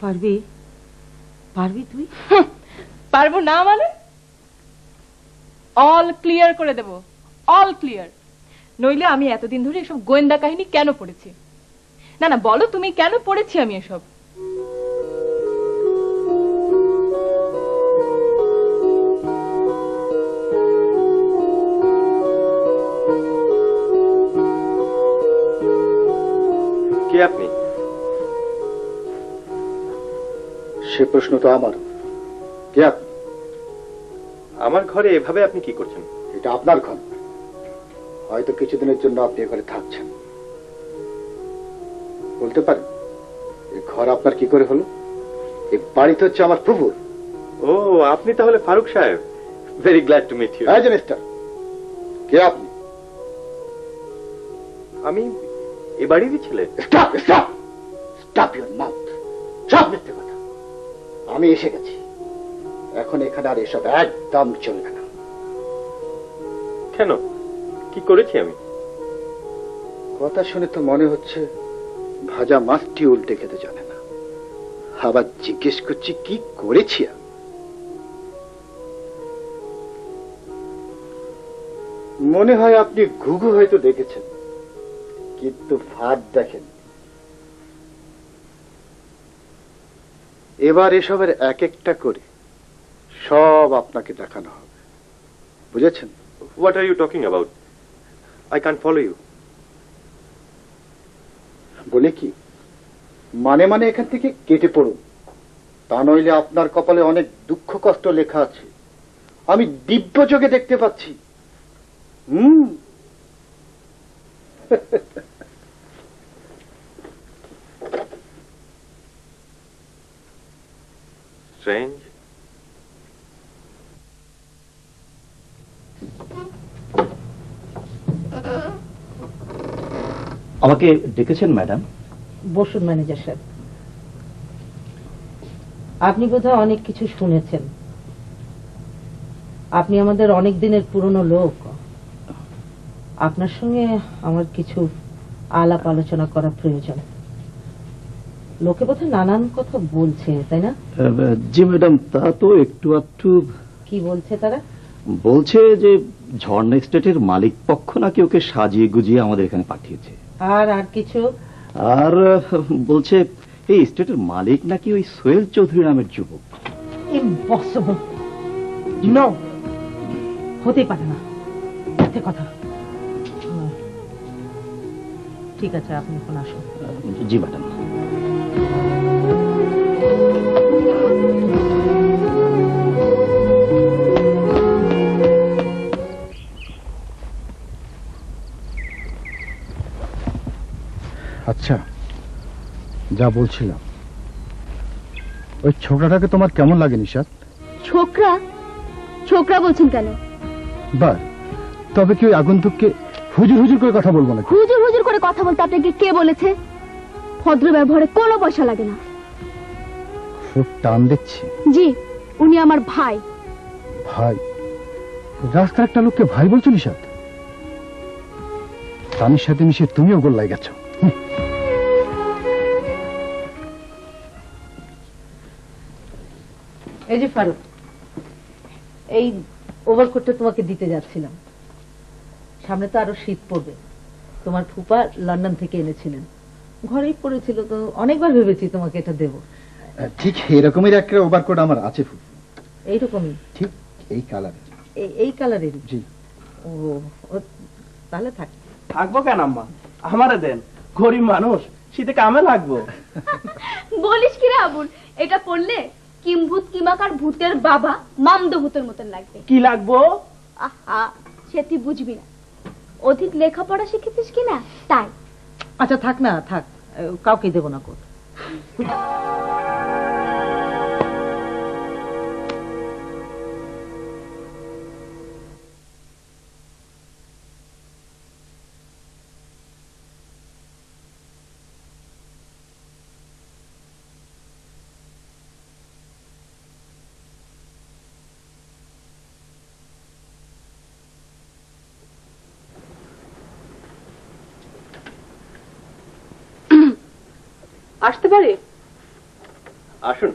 পারবি তুই? পারবো না মানে? অল ক্লিয়ার করে দেব, অল ক্লিয়ার। নইলে আমি এতদিন ধরে এসব গোয়েন্দা কাহিনী কেন পড়েছি? না বলো তুমি, কেন পড়েছি আমি এসব? কে আপনি? সে প্রশ্ন তো আমার। কে আপনি? আমার ঘরে এভাবে আপনি কি করছেন? এটা আপনার ঘর, হয়তো কিছুদিনের জন্য আপনি এ ঘরে থাকছেন। বলতে পারেন এই ঘর আপনার কি করে হলো? এই বাড়িতে হচ্ছে আমার প্রভুর। ও, আপনি তাহলে ফারুক সাহেব। Very glad to meet you. Mister, কে আপনি? আমি এ বাড়িরই ছেলে। Stop your mouth. সব মিথ্যে কথা। আমি এসে গেছি, এখন এখানে আর এসব একদম চলবে না। কেন, কি করেছি আমি? কথা শুনে তো মনে হচ্ছে ভাজা মাছটি উল্টে খেতে জানে না। আবার জিজ্ঞেস করছি কি করেছি আমি। মনে হয় আপনি ঘুঘু হয়তো দেখেছেন, কিন্তু ফাঁদ দেখেন। এবার এসবের এক একটা করে সব আপনাকে দেখানো হবে, বুঝেছেন? What are you talking about? I can't follow you. বলে কি, মানে এখান থেকে কেটে পড়ুন, তা নইলে আপনার কপালে অনেক দুঃখ কষ্ট লেখা আছে, আমি দিব্য চোখে দেখতে পাচ্ছি। Strange. আমাকে ডেকেছেন ম্যাডাম? বসুন ম্যানেজার সাহেব। আপনি বোধহয় অনেক কিছু শুনেছেন। আপনি আমাদের অনেক দিনের পুরনো লোক। আপনার সঙ্গে আমার কিছু আলাপ আলোচনা করা প্রয়োজন। লোকে বোধহয় নানান কথা বলছে, তাই না? জি ম্যাডাম, তা তো একটু আধটু। কি বলছে তারা? বলছে যে ঝর্ণা স্টেটের মালিক পক্ষ নাকি ওকে সাজিয়ে গুজিয়ে আমাদের এখানে পাঠিয়েছে। আর কিছু? আর বলছে এই স্টেটের মালিক নাকি ওই সোহেল চৌধুরী নামের যুবক। ইম্পসিবল। নো, হতে পারে না, মিথ্যে কথা। ঠিক আছে, আপনি এখন আসুন। জি ম্যাডাম। আচ্ছা, যা বলছিলাম, ওই ছোকরাটাকে তোমার কেমন লাগে নিশাত? ছোকরা? ছোকরা বলছেন কেন? বার তবে কি ওই আগন্তুককে হুজুর হুজুর করে কথা বলবো না? হুজুর হুজুর করে কথা বলতে আপনাকে কে বলেছে? ভদ্র ব্যবহারে কোনো পয়সা লাগে না। খুব টান দেখছি। জি, উনি আমার ভাই। ভাই? রাস্তার একটা লোককে ভাই বলছো নিশাত? তানির সাথে মিশে তুমিও গোল্লায় গেছো। এই যে ফারুক, এই ওভারকোটটা তোমাকে দিতে যাচ্ছিলাম। সামনে তো আরো শীত পড়বে। তোমার ফুপা লন্ডন থেকে এনেছিলেন, ঘরেই পড়েছিল, তো অনেকবার ভেবেছি তোমাকে এটা দেব। ঠিক এরকমের একটা ওভারকোট আমার আছে ফুপু। এইরকমই? ঠিক এই কালারে। এই কালারের? জি। ও তাহলে থাক। থাকবো কেন আম্মা, আমারে দেন, গরিব মানুষ, শীতে কামে লাগবো। বলিস কি রে আবুল, এটা পড়লে কিমভূত কিমাকার ভূতের বাবা মামদভূতের মতন লাগবে। কি লাগবো? আহা, সে তুই বুঝবি না, অধিক লেখাপড়া শিখেছিস কিনা তাই। আচ্ছা থাক না, থাক, কাউকে দেব না কোট। আসতে পারি? আসুন,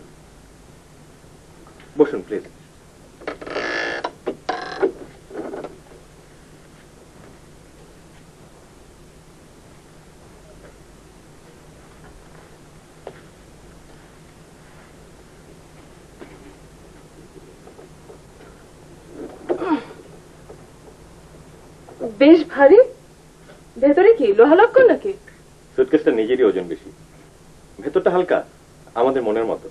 বসুন প্লিজ। বেশ ভারী। ভেতরে কি লোহা লক্কর নাকি? সুটকেসটা নিজেরই ওজন বেশি, ভেতরটা হালকা, আমাদের মনের মতো।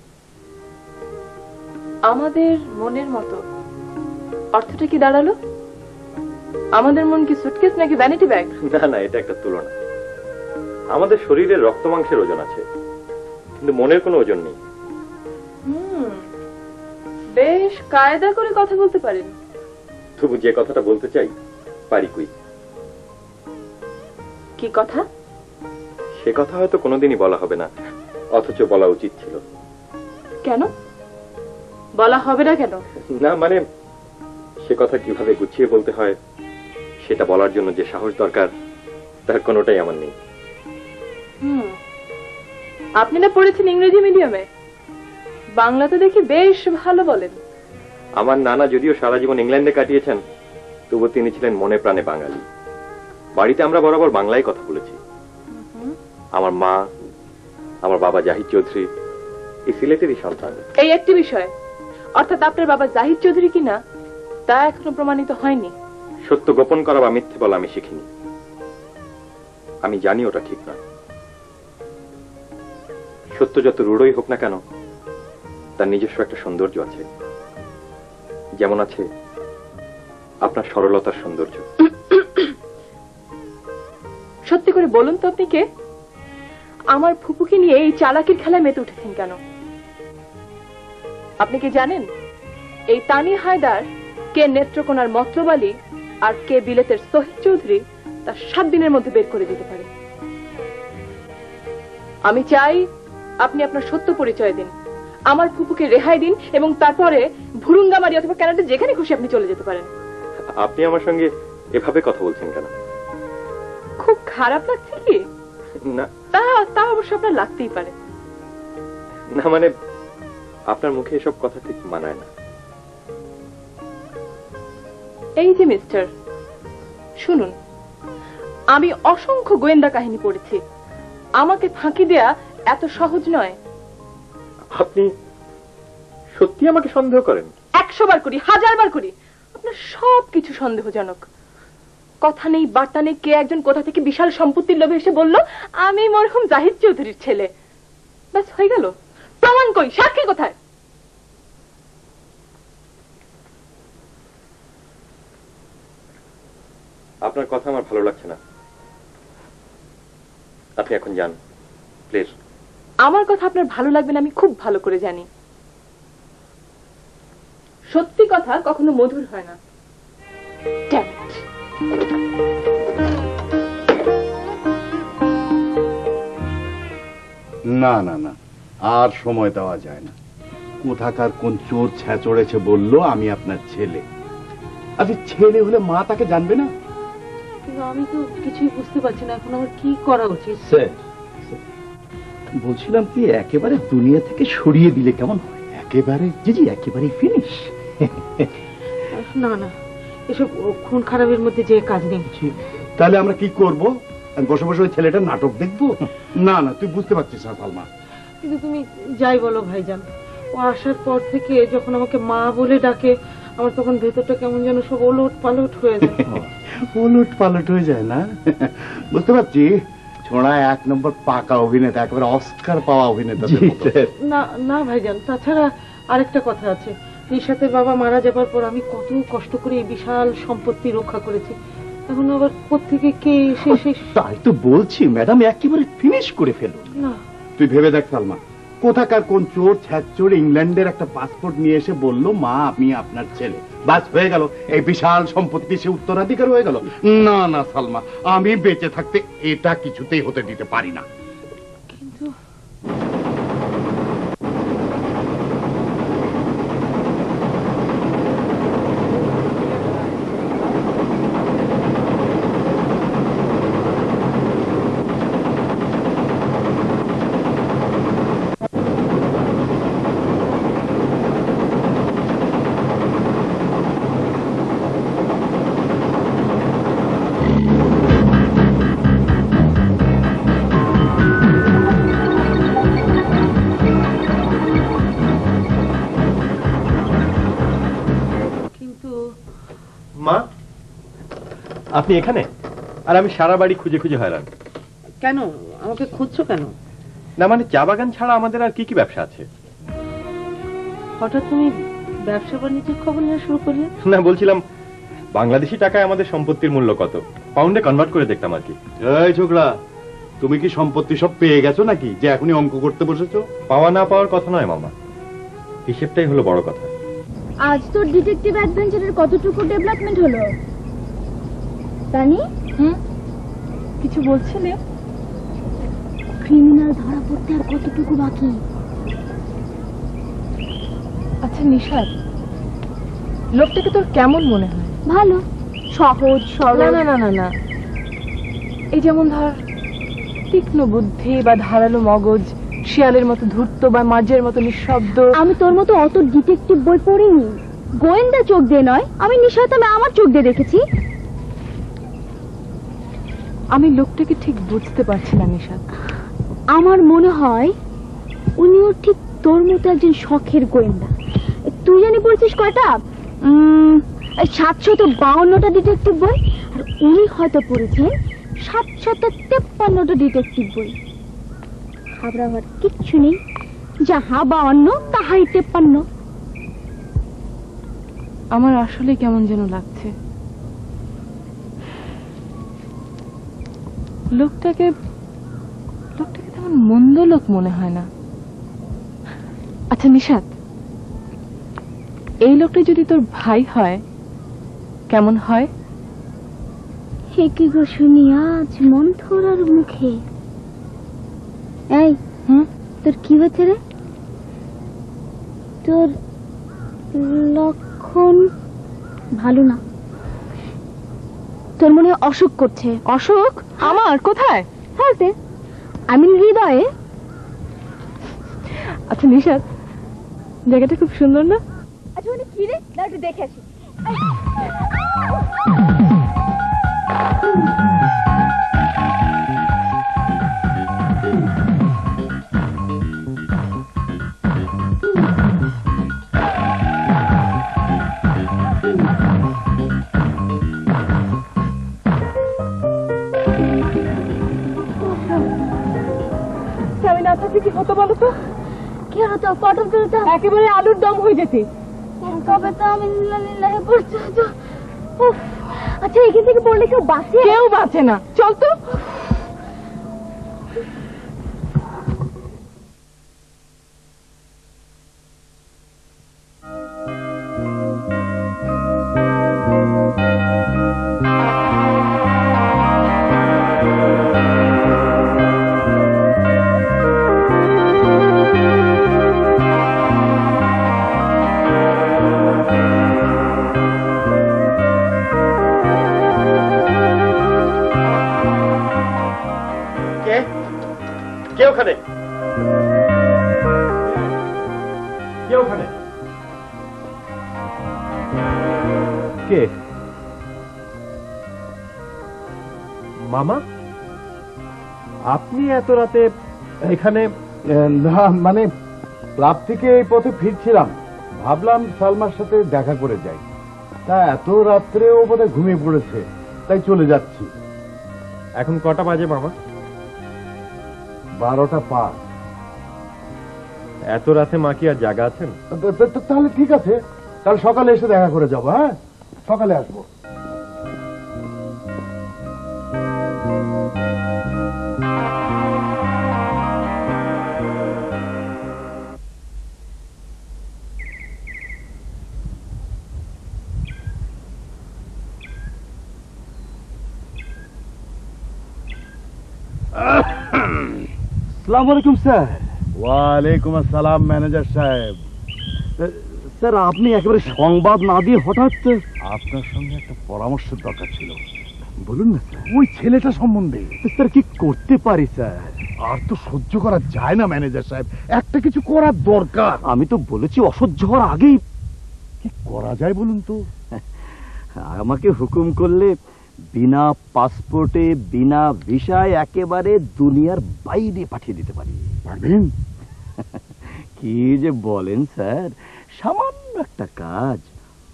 আমাদের মনের মতো অর্থটা কি দাঁড়ালো? আমাদের মন কি সুটকেস নাকি ভ্যানিটি ব্যাগ? না না, এটা একটা তুলনা। আমাদের শরীরের রক্ত মাংসের ওজন আছে, কিন্তু মনের কোনো ওজন নেই। বেশ কায়দা করে কথা বলতে পারেন। তবু যে কথাটা বলতে চাই পারি কই। কি কথা? সে কথা হয়তো কোনোদিনই বলা হবে না, অথচ বলা উচিত ছিল। কেন বলা হবে না? কেন না মানে, সে কথা কিভাবে গুছিয়ে বলতে হয় সেটা বলার জন্য যে সাহস দরকার তার কোনোটাই আমার নেই। আপনি না পড়েছেন ইংরেজি মিডিয়ামে, বাংলা তো দেখি বেশ ভালো বলেন। আমার নানা যদিও সারা জীবন ইংল্যান্ডে কাটিয়েছেন, তবু তিনি ছিলেন মনে প্রাণে বাঙালি। বাড়িতে আমরা বরাবর বাংলায় কথা বলেছি। আমার মা, আমার বাবা জাহিদ চৌধুরী এই সিলেটেরই সন্তান। এই একটি বিষয়, অর্থাৎ আপনার বাবা জাহিদ চৌধুরী কিনা তা এখনো প্রমাণিত হয়নি। সত্য গোপন করা বা মিথ্যে বলা আমি শিখিনি। আমি জানি ওটা ঠিক নয়। সত্য যত রূঢ়ই হোক না কেন, তার নিজস্ব একটা সৌন্দর্য আছে, যেমন আছে আপনার সরলতার সৌন্দর্য। সত্যি করে বলুন তো, আপনি কে? আমার ফুপুকে নিয়ে এই চালাকির খেলায় মেতে উঠেছেন কেন? আপনি কি জানেন এই তানি হায়দার কে নেত্রকোনার মতলব আলী আর কে বিলেতের শহীদ চৌধুরী তা 7 দিনের মধ্যে বের করে দিতে পারে। আমি চাই আপনি আপনার সত্য পরিচয় দিন, আমার ফুপুকে রেহাই দিন, এবং তারপরে ভুরুঙ্গামারি অথবা কানাডা যেখানে খুশি আপনি চলে যেতে পারেন। আপনি আমার সঙ্গে এভাবে কথা বলছেন কেন? খুব খারাপ লাগছে কি? না তা অবশ্য আপনার লাগতেই পারে। না মানে, আপনার মুখে এসব কথা ঠিক মানায় না। এই যে মিস্টার, শুনুন, আমি অসংখ্য গোয়েন্দা কাহিনী পড়েছি, আমাকে ফাঁকি দেয়া এত সহজ নয়। আপনি সত্যি আমাকে সন্দেহ করেন? 100 বার করি, 1000 বার করি, আপনার সবকিছু সন্দেহজনক। কথা নেই বার্তা নেই, কে একজন কোথা থেকে বিশাল সম্পত্তির লোভে এসে বলল আমি মরহুম জাহিদ চৌধুরীর ছেলে, ব্যাস হয়ে গেল। প্রমাণ কই? সাক্ষী কোথায়? আপনার কথা আমার ভালো লাগছে না, আপনি এখন যান প্লিজ। আমার কথা আপনার ভালো লাগবে না আমি খুব ভালো করে জানি। সত্যি কথা কখনো মধুর হয় না। না না না, আর সময় দেওয়া যায় না। কোথাকার কোন চোর ছ্যাচড়েছে বললো আমি আপনার ছেলে। আচ্ছা, ছেলে হলে মা তাকে জানবে না? কিন্তু আমি তো কিছুই বুঝতে পারছি না এখন আমার কি করা উচিত। বলছিলাম কি একেবারে দুনিয়া থেকে সরিয়ে দিলে কেমন হয়? একেবারে? জি জি, একেবারে ফিনিশ। না না, এসব খুন খারাপের মধ্যে যে কাজ নেই। তাহলে আমরা কি করব? বসে বসে ওই ছেলেটার নাটক দেখবো? না না, তুই বুঝতে পারছিস না সালমা। কিন্তু তুমি যাই বলো ভাইজান, ও আসার পর থেকে যখন আমাকে মা বলে ডাকে আমার তখন ভেতরটা কেমন যেন সব ওলট পালট হয়ে যায়। ওলট পালট হয়ে যায় না? বুঝতে পারছি। ছোড়া 1 নম্বর পাকা অভিনেতা, একেবারে অস্কার পাওয়া অভিনেতা। না না ভাইজান, তাছাড়া আরেকটা কথা আছে। নিশাতের বাবা মারা যাবার পর আমি কত কষ্ট করে এই বিশাল সম্পত্তি রক্ষা করেছি, এখন আবার কোত্থেকে কে এসে তাই তো বলছি ম্যাডাম, একেবারে ফিনিশ করে ফেলুন। না, তুই ভেবে দেখ সালমা, কোথাকার কোন চোর ছ্যাচড় ইংল্যান্ডের একটা পাসপোর্ট নিয়ে এসে বলল মা আমি আপনার ছেলে, বাস হয়ে গেল, এই বিশাল সম্পত্তি সে উত্তরাধিকার হয়ে গেল। না না সালমা, আমি বেঁচে থাকতে এটা কিছুতেই হতে দিতে পারি না। কিন্তু মা, আপনি এখানে? আর আমি সারা বাড়ি খুঁজে খুঁজে হয়রান। কেন আমাকে খুঁজছো কেন? না মানে চা বাগান ছাড়া আমাদের আর কি কি ব্যবসা আছে? হঠাৎ তুমি ব্যবসা বাণিজ্যের খবর নেওয়া শুরু করলে? না, বলছিলাম বাংলাদেশি টাকায় আমাদের সম্পত্তির মূল্য কত, পাউন্ডে কনভার্ট করে দেখতাম আর কি। এই ছোকরা, তুমি কি সম্পত্তি সব পেয়ে গেছো নাকি যে এখনই অঙ্ক করতে বসেছো? পাওয়া না পাওয়ার কথা নয় মামা, হিসেবটাই হলো বড় কথা। আজ তোর ডিটেকটিভ অ্যাডভেঞ্চারের কতটুকু ডেভেলপমেন্ট হলো তানি? কিছু বলছিলে? ক্রিমিনাল ধরা পড়তে আর কতটুকু বাকি? আচ্ছা নিশাত, লোকটাকে তোর কেমন মনে হয়? ভালো, সহজ সরল। না না না না, এই যেমন ধর তীক্ষ্ণ বুদ্ধি বা ধারালো মগজ, শিয়ালের মতো ধূর্ত বা মাঝের মতো নিঃশব্দ। আমি তোর মতো অত ডিটেকটিভ বই পড়িনি, গোয়েন্দা চোখ দিয়ে নয়, আমি নিশাত আমি আমার চোখ দিয়ে দেখেছি। আমি লোকটাকে ঠিক বুঝতে পারছি না নিশাত। আমার মনে হয় উনিও ঠিক তোর মতো একজন শখের গোয়েন্দা। তুই জানি পড়ছিস কয়টা? 752টা ডিটেকটিভ বই, আর উনি হয়তো পড়েছেন 753টা ডিটেকটিভ বই। ঘাবড়াবার কিচ্ছু নেই, যাহা 52 তাহাই 53। আমার আসলে কেমন যেন লাগছে। লোকটাকে তেমন মন্দ লোক মনে হয় না। আচ্ছা নিশাত, এই লোকটা যদি তোর ভাই হয় কেমন হয়? হে কি গো শুনি আজ মন্থরার মুখে। এই তোর কি হচ্ছে রে? তোর লক্ষণ ভালো না, তোর মনে হয় অসুখ করছে। অসুখ? আমার কোথায়? হাতে, আমি হৃদয়ে। আচ্ছা নিশাত, জায়গাটা খুব সুন্দর না? আচ্ছা উনি কি রে, না একটু দেখে আসি। আমি না থাকলে কি হতো বলো তো? কি হতো? পটল তুলতে একেবারে আলুর দম হয়ে যেতে। তবে তো আমি লিল্লাহি পড়ছি। আচ্ছা এখান থেকে পড়লে কেউ বাঁচে? কেউ বাঁচে না, চল তো। কে কে ওখানে? কে ওখানে? কে? মামা, আপনি এত রাতে এখানে? না মানে ক্লাব থেকে এই পথে ফিরছিলাম, ভাবলাম সালমার সাথে দেখা করে যাই। তা এত রাত্রে ও বোধহয় ঘুমিয়ে পড়েছে, তাই চলে যাচ্ছি। এখন কটা বাজে মামা? 12:05। এত রাতে মা কি আর জাগা আছেন? তাহলে ঠিক আছে, কাল সকালে এসে দেখা করে যাবো। হ্যাঁ, সকালে আসবো। আসসালামু আলাইকুম স্যার। ওয়ালাইকুম আসসালাম ম্যানেজার সাহেব। স্যার, আপনি একেবারে সংবাদ না দিয়ে হঠাৎ? আপনার সঙ্গে একটা পরামর্শের দরকার ছিল। বলুন না স্যার। ওই ছেলেটা সম্বন্ধে। স্যার, কি করতে পারি স্যার? আর তো সহ্য করা যায় না ম্যানেজার সাহেব, একটা কিছু করার দরকার। আমি তো বলেছি অসহ্য হওয়ার আগেই। কি করা যায় বলুন তো? আমাকে হুকুম করলে বিনা পাসপোর্টে বিনা ভিসায় একেবারে দুনিয়ার বাইরে পাঠিয়ে দিতে পারি। পারবেন? কি যে বলেন স্যার, সামান্য একটা কাজ,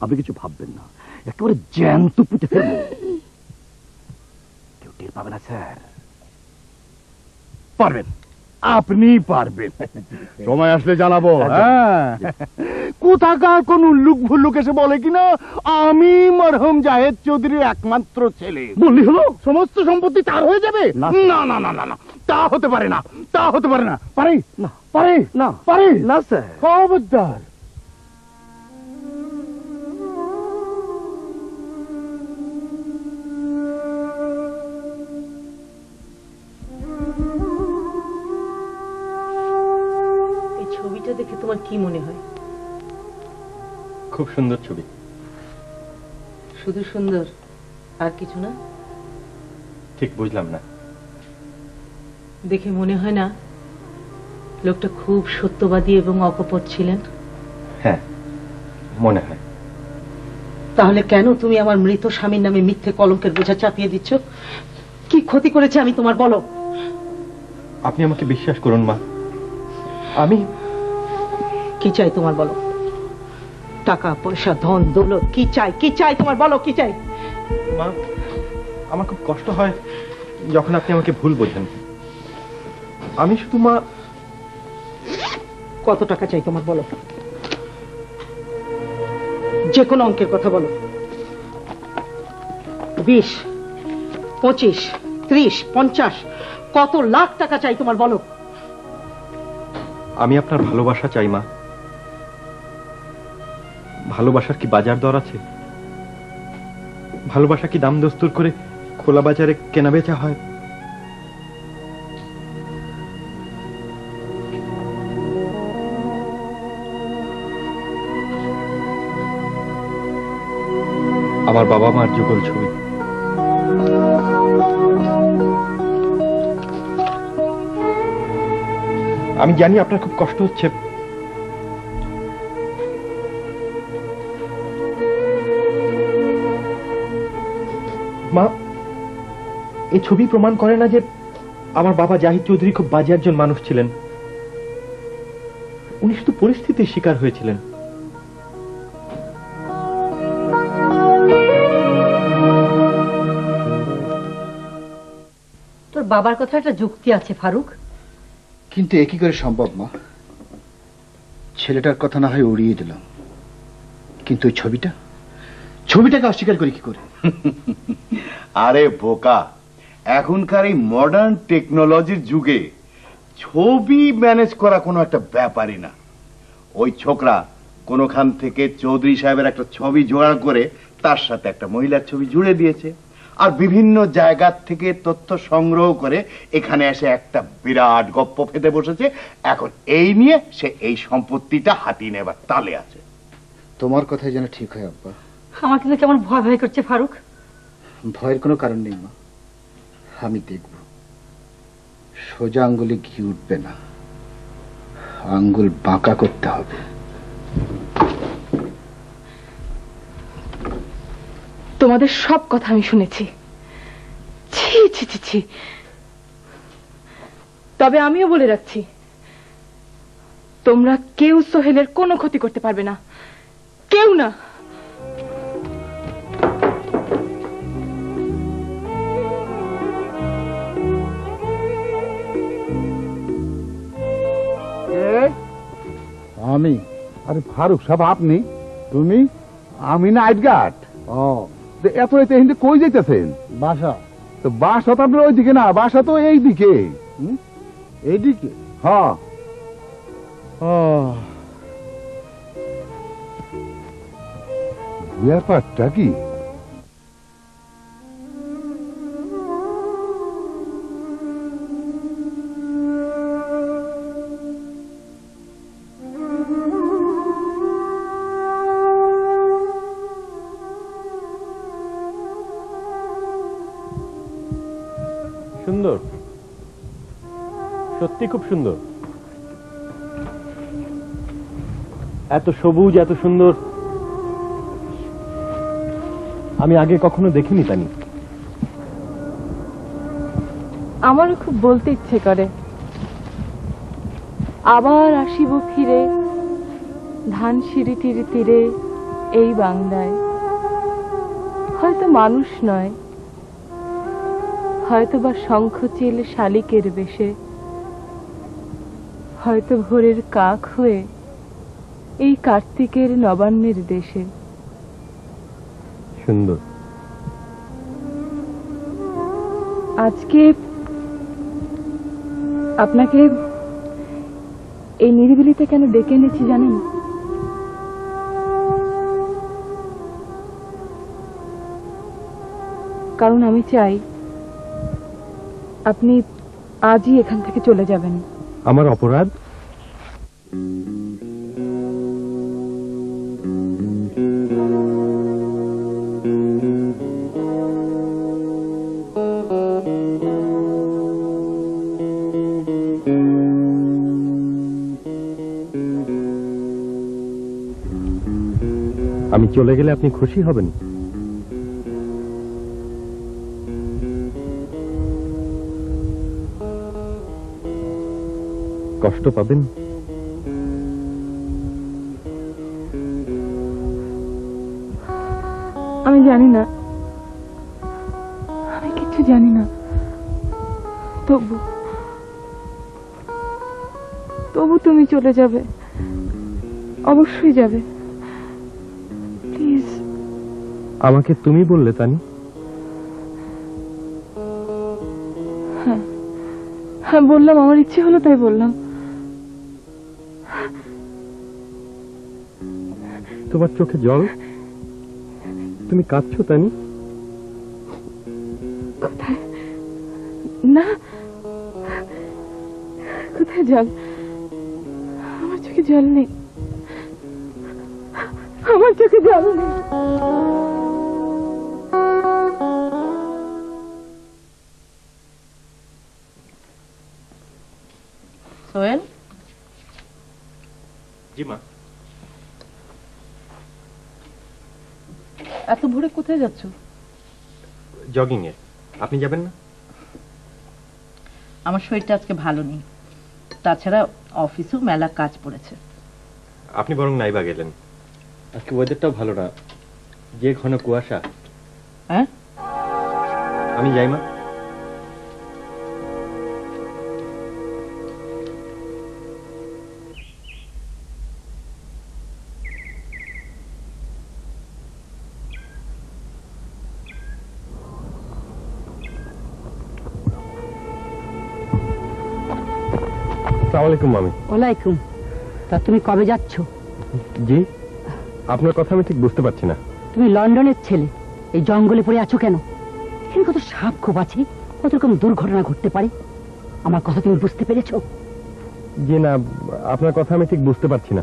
আপনি কিছু ভাববেন না, একেবারে জ্যান্ত পুঁতে ফেলবো, কেউ টের পাবে না স্যার। পারবেন, আপনি পারবেন। সময় আসলে জানাবো। হ্যাঁ, কোথাকার কোন উল্লুক ভুল্লুক এসে বলে কিনা আমি মরহুম জাহেদ চৌধুরীর একমাত্র ছেলে, বললি হলো সমস্ত সম্পত্তি তার হয়ে যাবে? না না না না না, তা হতে পারে না, তা হতে পারে না। পারে না, পারে না, পারে না স্যার। খবরদার। ছবিটা দেখে তোমার কি মনে হয়? খুব সুন্দর ছবি। শুধু সুন্দর, আর কিছু না? ঠিক বুঝলাম না। দেখে মনে হয় না লোকটা খুব সত্যবাদী এবং অকপট ছিলেন? হ্যাঁ, মনে হয়। তাহলে কেন তুমি আমার মৃত স্বামীর নামে মিথ্যে কলঙ্কের বোঝা চাপিয়ে দিচ্ছ? কি ক্ষতি করেছে আমি তোমার, বলো? আপনি আমাকে বিশ্বাস করুন মা, আমি কি চাই তোমার, বলো? টাকা পয়সা ধন দৌলত কি চাই, কি চাই তোমার, বলো কি চাই? মা, আমার খুব কষ্ট হয় যখন আপনি আমাকে ভুল বোঝেন। আমি শুধু মা, কত টাকা চাই তোমার, বলো? যে কোনো অঙ্কের কথা বলো। 20, 25, 30, 50, কত লাখ টাকা চাই তোমার, বলো? আমি আপনার ভালোবাসা চাই মা। ভালোবাসার কি বাজার দর আছে? ভালোবাসা কি দাম দস্তুর করে খোলা বাজারে কেনা বেচা হয়? আমার বাবা মার যুগল ছবি। আমি জানি আপনার খুব কষ্ট হচ্ছে, মা। এই ছবি প্রমাণ করে না যে আমার বাবা জাহিদ চৌধুরী খুব বাজে একজন মানুষ ছিলেন। উনি শুধু পরিস্থিতির শিকার হয়েছিলেন। তোর বাবার কথা একটা যুক্তি আছে ফারুক, কিন্তু এ কি করে সম্ভব মা? ছেলেটার কথা না হয় উড়িয়ে দিলাম, কিন্তু ওই ছবিটাকে অস্বীকার করি কি করে? আরে বোকা, এখনকার এই মডার্ন টেকনোলজির যুগে ছবি ম্যানেজ করা কোনো একটা ব্যাপারই না। ওই ছোকরা কোনখান থেকে চৌধুরী সাহেবের একটা ছবি জোগাড় করে তার সাথে একটা মহিলার ছবি জুড়ে দিয়েছে, আর বিভিন্ন জায়গা থেকে তথ্য সংগ্রহ করে এখানে এসে একটা বিরাট গপ্প ফেতে বসেছে। এখন এই নিয়ে সে এই সম্পত্তিটা হাতিয়ে নেবার তালে আছে। তোমার কথাই যেন ঠিক হয় আব্বা। আমার কিন্তু কেমন ভয় ভয় করছে ফারুক। ভয়ের কোনো কারণ নেই মা, আমি দেখব। সোজা আঙ্গুলে ঘি উঠবে না, আঙ্গুল বাঁকা করতে হবে। তোমাদের সব কথা আমি শুনেছি। ছি ছি ছি ছি। তবে আমিও বলে রাখছি, তোমরা কেউ সোহেলের কোনো ক্ষতি করতে পারবে না, কেউ না। আমি? আরে ফারুক সাহেব আপনি? তুমি? আমি নাইট গার্ড। ও এত এতে হিন্দে কই যাইতেছেন? বাসা। তো বাসা তো আপনার ওইদিকে না, বাসা তো এইদিকে। এইদিকে? হ্যাঁ। ব্যাপারটা কি? সুন্দর, সত্যি খুব সুন্দর। এত সবুজ, এত সুন্দর আমি আগে কখনো দেখিনি তানি। আমারও খুব বলতে ইচ্ছে করে, আবার আসিব ফিরে ধানসিঁড়িটির তীরে এই বাংলায়। হয়তো মানুষ নয়, হয়তো বা শঙ্খচিল শালিকের বেশে, হয়তো ভোরের কাক হয়ে এই কার্তিকের নবান্নের দেশে। সুন্দর। আজকে আপনাকে এই নিরিবিলিতে কেন ডেকে এনেছি জানেন? কারণ আমি চাই আপনি আজই এখান থেকে চলে যাবেন। আমার অপরাধ? আমি চলে গেলে আপনি খুশি হবেন? কষ্ট পাবেন? আমি জানি না, আমি কিছু জানি না, তবু তুমি চলে যাবে, অবশ্যই যাবে। প্লিজ। আমাকে তুমি বললে তানি? হ্যাঁ বললাম, আমার ইচ্ছে হলো তাই বললাম। তোমার চোখে জল, তুমি কাঁদছো তানি? কোথায়? না, কোথায় জল? আমার চোখে জল নেই, আমার চোখে জল নেই। সোহেল? জি মা। এত ভোরে কোথায় যাচ্ছ? জগিং এ। আপনি যাবেন না? আমার শরীরটা আজকে ভালো নেই, তাছাড়া অফিসেও মেলা কাজ পড়েছে। আপনি বরং নাইবা গেলেন, আজকে ওয়েদারটাও ভালো না, যে ঘন কুয়াশা। হ্যাঁ, আমি যাই মা। আসসালামু আলাইকুম মামি। ওয়ালাইকুম। তা তুমি কবে যাচ্ছ? জি, আপনার কথা আমি ঠিক বুঝতে পারছি না। তুমি লন্ডনের ছেলে, এই জঙ্গলে পড়ে আছো কেন? এখানে কত সাপ খোপ আছে, কত রকম দুর্ঘটনা ঘটতে পারে। আমার কথা তুমি বুঝতে পেরেছো? জি না, আপনার কথা আমি ঠিক বুঝতে পারছি না।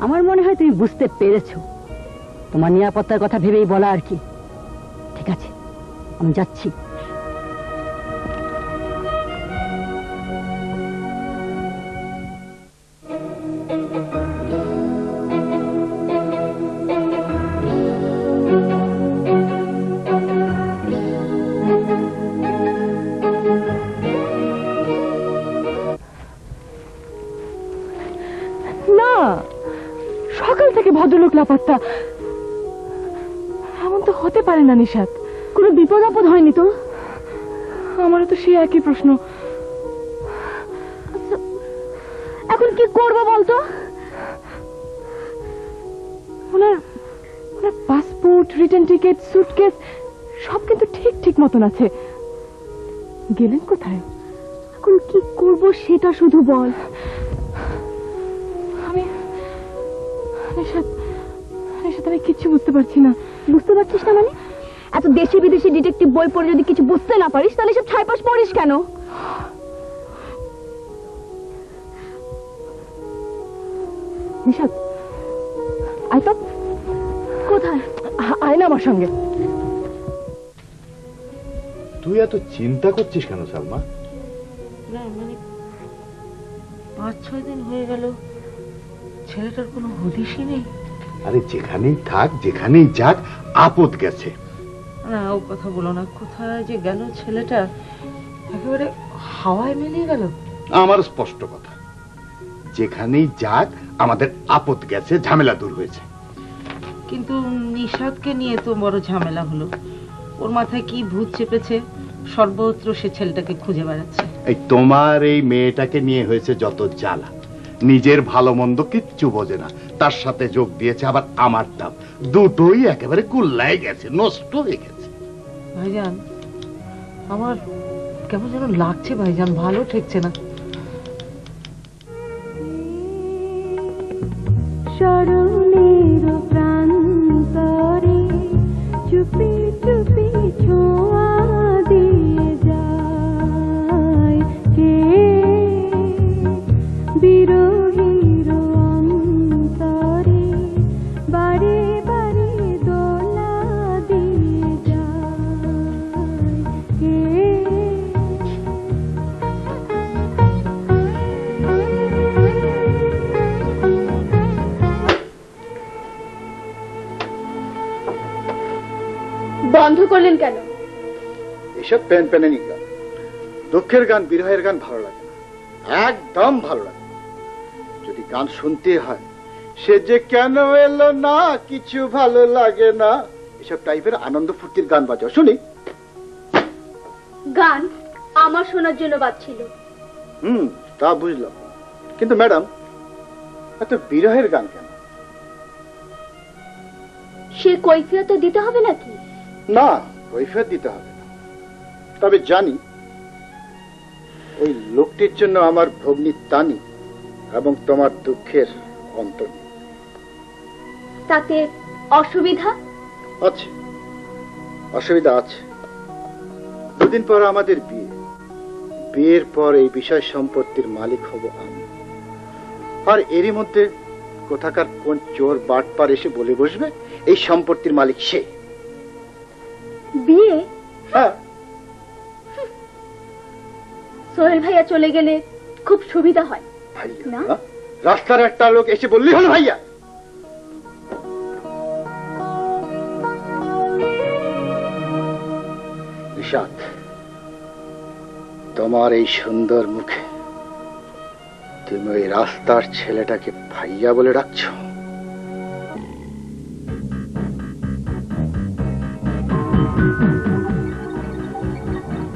আমার মনে হয় তুমি বুঝতে পেরেছো। তোমার নিরাপত্তার কথা ভেবেই বলা আর কি। ঠিক আছে, আমি যাচ্ছি। ভদ্রলোক লাপাত্তা। এমন তো হতে পারে না নিশাত। কোনো বিপদ আপদ হয়নি তো? আমারও তো সেই একই প্রশ্ন। এখন কি করবো বলতো? ওনার পাসপোর্ট, রিটার্ন টিকিট, সুটকেস সব কিন্তু ঠিক ঠিক মতন আছে। গেলেন কোথায়? এখন কি করব সেটা শুধু বল। আমি কিচ্ছু বুঝতে পারছি না। বুঝতে পারছিস না মানে? এত দেশি বিদেশি ডিটেকটিভ বই পড়ে যদি কিছু বুঝতে না পারিস তাহলে সব ছাইপাশ পড়িস কেন? নিশাত, আয় তো। কোথায়? আয় না আমার সঙ্গে। তুই এত চিন্তা করছিস কেন সালমা? না মানে 5-6 দিন হয়ে গেল ছেলেটার কোনো হদিশই নেই। আরে যেখানেই থাক, যেখানেই যাক, আপদ গেছে। না ও কথা বলো না, কোথায় যে গেল ছেলেটা, একেবারে হাওয়ায় মিলিয়ে গেল। আমার স্পষ্ট কথা, যেখানেই যাক আমাদের আপদ গেছে, ঝামেলা দূর হয়েছে। কিন্তু নিশাদকে নিয়ে তো বড় ঝামেলা হলো। ওর মাথায় কি ভূত চেপেছে, সর্বত্র সে ছেলেটাকে খুঁজে বেড়াচ্ছে। এই তোমার এই মেয়েটাকে নিয়ে হয়েছে যত জ্বালা, নিজের ভালো মন্দ কিচ্ছু বোঝে না, তার সাথে যোগ দিয়েছে আবার আমার দাম, দুটোই একেবারে কুল্লায় গেছে, নষ্ট হয়ে গেছে। ভাইজান আমার কেমন যেন লাগছে ভাইজান, ভালো ঠেকছে না। শরণের প্রান্তরে চুপি চুপি ছোঁয়া দিয়ে যায় কে বিরোহীর অন্তরে বারে বারে দোলা দিয়ে যায় কে। বন্ধ করলেন কেন? এসব প্যান প্যানানি গান, দুঃখের গান, বিরহের গান ভালো লাগে না, একদম ভালো লাগে না। যদি গান শুনতে হয়, সে যে কেন এলো না, কিছু ভালো লাগে না, এসব টাইপের আনন্দ ফুর্তির গান বাজাও, শুনি। গান আমার শোনার জন্য বাজছিল। তা বুঝলাম, কিন্তু ম্যাডাম এত বিরহের গান কেন? সে কৈফিয়ত দিতে হবে নাকি? না, কৈফিয়ত দিতে হবে না, তবে জানি ওই লোকটির জন্য আমার ভগ্নী তানি এবং তোমার দুঃখের অন্ত নেই। তাতে অসুবিধা আছে, অসুবিধা আছে। দুদিন পর আমাদের বিয়ে, বিয়ের পর এই বিষয় সম্পত্তির মালিক হব আমি, আর এরই মধ্যে কোথাকার কোন চোর বাটপার এসে বলে বসবে এই সম্পত্তির মালিক সে। বিয়ে? হ্যাঁ। সোহেল ভাইয়া চলে গেলে খুব সুবিধা হয় না? রাস্তার একটা লোক এসে বললেই হলো ভাইয়া। নিশাত, তোমার এই সুন্দর মুখে তুমি ওই রাস্তার ছেলেটাকে ভাইয়া বলে ডাকছো?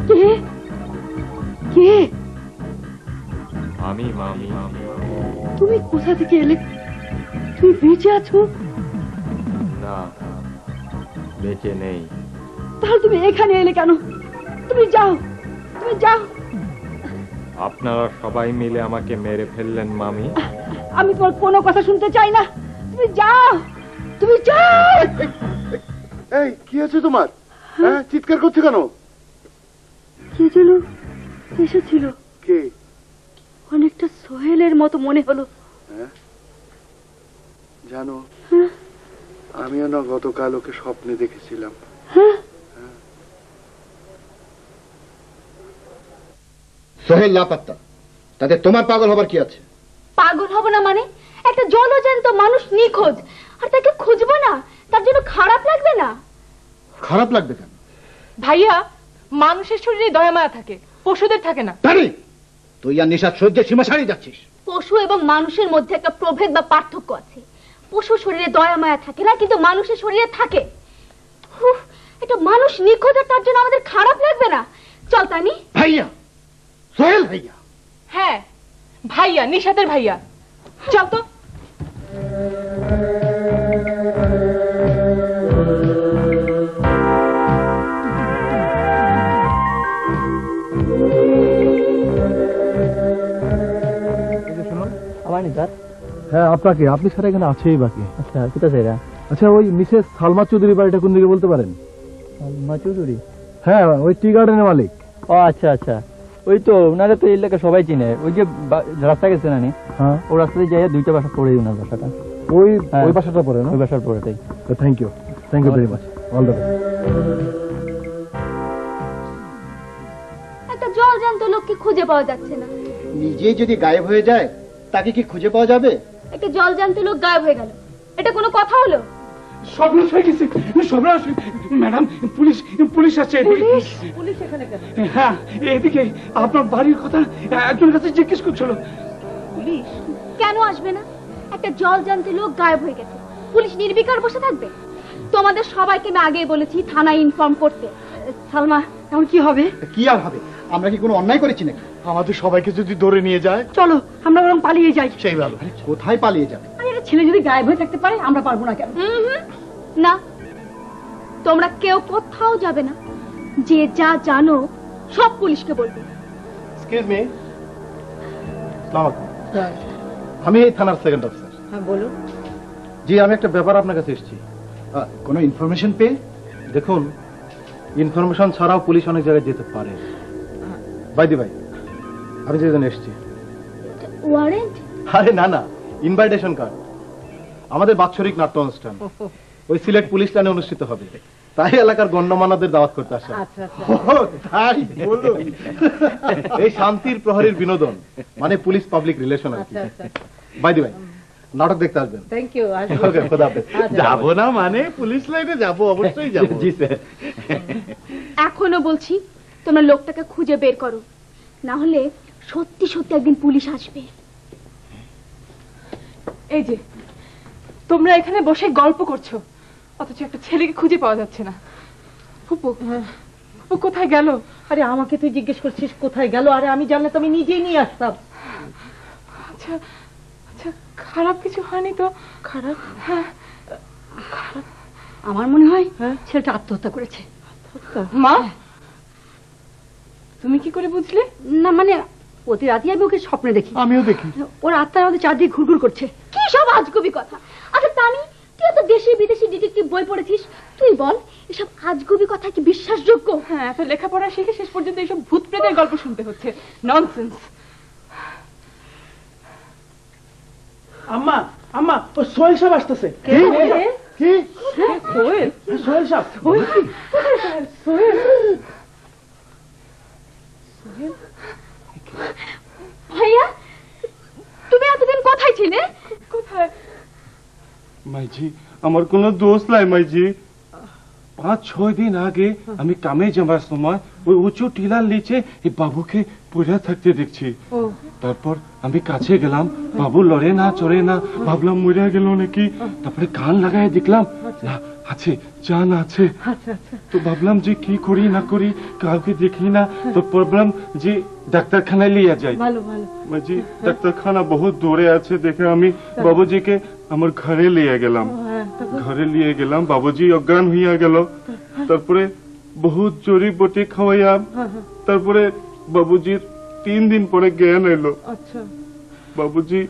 কে কে? আমি মামি। তুমি কোথা থেকে এলে? তুমি বেঁচে আছো? না, বেঁচে নেই। তাহলে তুমি এখানে এলে কেন? তুমি যাও, তুমি যাও। আপনারা সবাই মিলে আমাকে মেরে ফেললেন মামি। আমি তোমার কোনো কথা শুনতে চাই না, তুমি যাও, তুমি যাও। এই কি আছে তোমার? হ্যাঁ, চিৎকার করছো কেন? কে যেন এসেছিল। কে? অনেকটা সোহেলের মতো মনে হলো। জানো, আমিও না গতকাল ওকে স্বপ্নে দেখেছিলাম। সোহেল লাপাত্তা, তাতে তোমার পাগল হবার কি আছে? পাগল হব না মানে? একটা জলজ্যান্ত মানুষ নিখোঁজ, আর তাকে খুঁজবো না, তার জন্য খারাপ লাগবে না? খারাপ লাগবে কেন? ভাইয়া, মানুষের শরীরে দয়া মায়া থাকে, পশুদের থাকে না। তুই আর নিশাত সহ্যের সীমা ছাড়িয়ে যাচ্ছিস। পশু এবং মানুষের মধ্যে একটা প্রভেদ বা পার্থক্য আছে। পশুর শরীরে দয়া মায়া থাকে না, কিন্তু মানুষের শরীরে থাকে। এটা মানুষ নিখোঁজ, তার জন্য আমাদের খারাপ লাগবে না? চল তানি। ভাইয়া, সোহেল ভাইয়া। হ্যাঁ ভাইয়া, নিশাতের ভাইয়া। চল তো। হ্যাঁ আপনাকে, আপনি স্যার এখানে আছেই বাকি। আচ্ছা কোথায় এরা? আচ্ছা ওই মিসেস সালমা চৌধুরী বাড়িটা কোন দিকে বলতে পারেন? সালমা চৌধুরী? হ্যাঁ ওই টি গার্ডেনের মালিক। ও আচ্ছা আচ্ছা, ওই তো ওনারা তো এই এলাকা সবাই চিনে। ওই যে রাস্তা গেছে না, হ্যাঁ ও রাস্তায় যাই দুইটা বাসা পড়েই ওনার বাসাটা। ওই ওই বাসাটা পড়ে না? ওই বাসার পড়েটাই। Thank you very much, all the best. একটা জলজান্ত লোককে খুঁজে পাওয়া যাচ্ছে না। নিজেই যদি গায়েব হয়ে যায় তাকে কি খুঁজে পাওয়া যাবে? একটা জলজান্ত লোক গায়েব হয়ে গেল, এটা কোনো কথা হলো? সর্বনাশ হয়ে গেছে, সর্বনাশ। ম্যাডাম, পুলিশ পুলিশ আছে। পুলিশ এখানে কেন? হ্যাঁ এদিকে আপনার বাড়ির কথা একজনের কাছে জিজ্ঞেস করছিল। পুলিশ কেন আসবে না? একটা জলজান্ত লোক গায়েব হয়ে গেছে, পুলিশ নির্বিকার বসে থাকবে? তোমাদের সবাইকে আমি আগেই বলেছি থানায় ইনফর্ম করতে। সালমা, এখন কি হবে? কি আর হবে? আমরা কি কোনো অন্যায় করেছি নাকি? আমাদের সবাইকে যদি ধরে নিয়ে যায়? চলো আমরা বরং পালিয়ে যাই। সেই ভালো। কোথায় পালিয়ে যাবে? একটা ছেলে যদি গায়েব হয়ে থাকতে পারে, আমরা পারবো না কেন? না, তোমরা কেউ কোথাও যাবে না। যে যা জানো সব পুলিশকে বলবে। এক্সকিউজ মি, আসসালামু আলাইকুম। আমি এই থানার সেকেন্ড অফিসার। হ্যাঁ বলুন। জি আমি একটা ব্যাপার আপনার কাছে এসেছি। কোনো ইনফরমেশন পেয়ে? দেখুন, ইনফরমেশন ছাড়াও পুলিশ অনেক জায়গায় যেতে পারে। বাইদি ভাই, আমি যে জন্য এসেছি। ওয়ারেন্ট? আরে না না, ইনভাইটেশন কার্ড। আমাদের বাৎসরিক নাট্য অনুষ্ঠান ওই সিলেট পুলিশ লাইনে অনুষ্ঠিত হবে, তাই এলাকার গণ্যমান্যদের দাওয়াত করতে আসা। তাই বলুন। এই শান্তির প্রহরীর বিনোদন মানে পুলিশ পাবলিক রিলেশন আর কি। বাইদি ভাই, নাটক দেখতে আসবেন? Thank you. ওকে, খোদা হাফেজ। যাবো না মানে পুলিশ লাইনে যাবো, অবশ্যই যাবো। জি স্যার। এখনো বলছি তোমরা লোকটাকে খুঁজে বের করো, না হলে সত্যি সত্যি একদিন পুলিশ আসবে। এই যে তোমরা এখানে বসে গল্প করছো, অথচ একটা ছেলেকে খুঁজে পাওয়া যাচ্ছে না। ফুপু, ফুপু কোথায় গেল? আরে আমাকে তুই জিজ্ঞেস করছিস কোথায় গেল? আরে আমি জানলে তো আমি নিজেই নিয়ে আসতাম। আচ্ছা আচ্ছা, খারাপ কিছু হয়নি তো? খারাপ? হ্যাঁ খারাপ। আমার মনে হয় ছেলেটা আত্মহত্যা করেছে। মা, তুমি কি করে বুঝলে? না মানে প্রতি রাতে আমি ওকে স্বপ্নে দেখি। আমিও দেখি। ওর আত্মা আমাদের চারদিকে ঘুরঘুর করছে। কি সব আজগুবি কথা! আচ্ছা তানি, তুই তো দেশি বিদেশি ডিটেকটিভ বই পড়েছিস, তুই বল এসব আজগুবি কথা কি বিশ্বাসযোগ্য? হ্যাঁ, এত লেখাপড়া শিখে শেষ পর্যন্ত এইসব ভূত প্রেতের গল্প শুনতে হচ্ছে। ননসেন্স। আম্মা আম্মা, ও সোহেল সাহেব আসতেছে। কি? সোহেল? সোহেল সাহেব। ভাইয়া, তুমি এতদিন কোথায় ছিলে? কোথায়? মাইজি, আমার কোনো দোষ নাই মাইজি। 5-6 দিন আগে আমি কামে যাওয়ার সময় ওই উঁচু টিলার নিচে এই বাবুকে পড়ে থাকতে দেখছি। তারপর আমি কাছে গেলাম, বাবু লড়ে না চড়ে না, ভাবলাম মরে গেল নাকি। তারপরে কান লাগাই দেখলাম না, আছে, জান আছে। তো ভাবলাম যে কি করি না করি, কাউকে দেখি না, তো ভাবলাম যে ডাক্তারখানায় লিয়ে যাই। মাইজি, ডাক্তারখানা বহুত দূরে আছে দেখে আমি বাবুজিকে আমার ঘরে লিয়ে গেলাম। ঘরে লিয়ে গেলাম, বাবুজি অজ্ঞান হইয়া গেল। তারপরে বহুত জড়ি বটি খাওয়াইয়া, তারপরে বাবুজির 3 দিন পরে জ্ঞান এলো। বাবুজি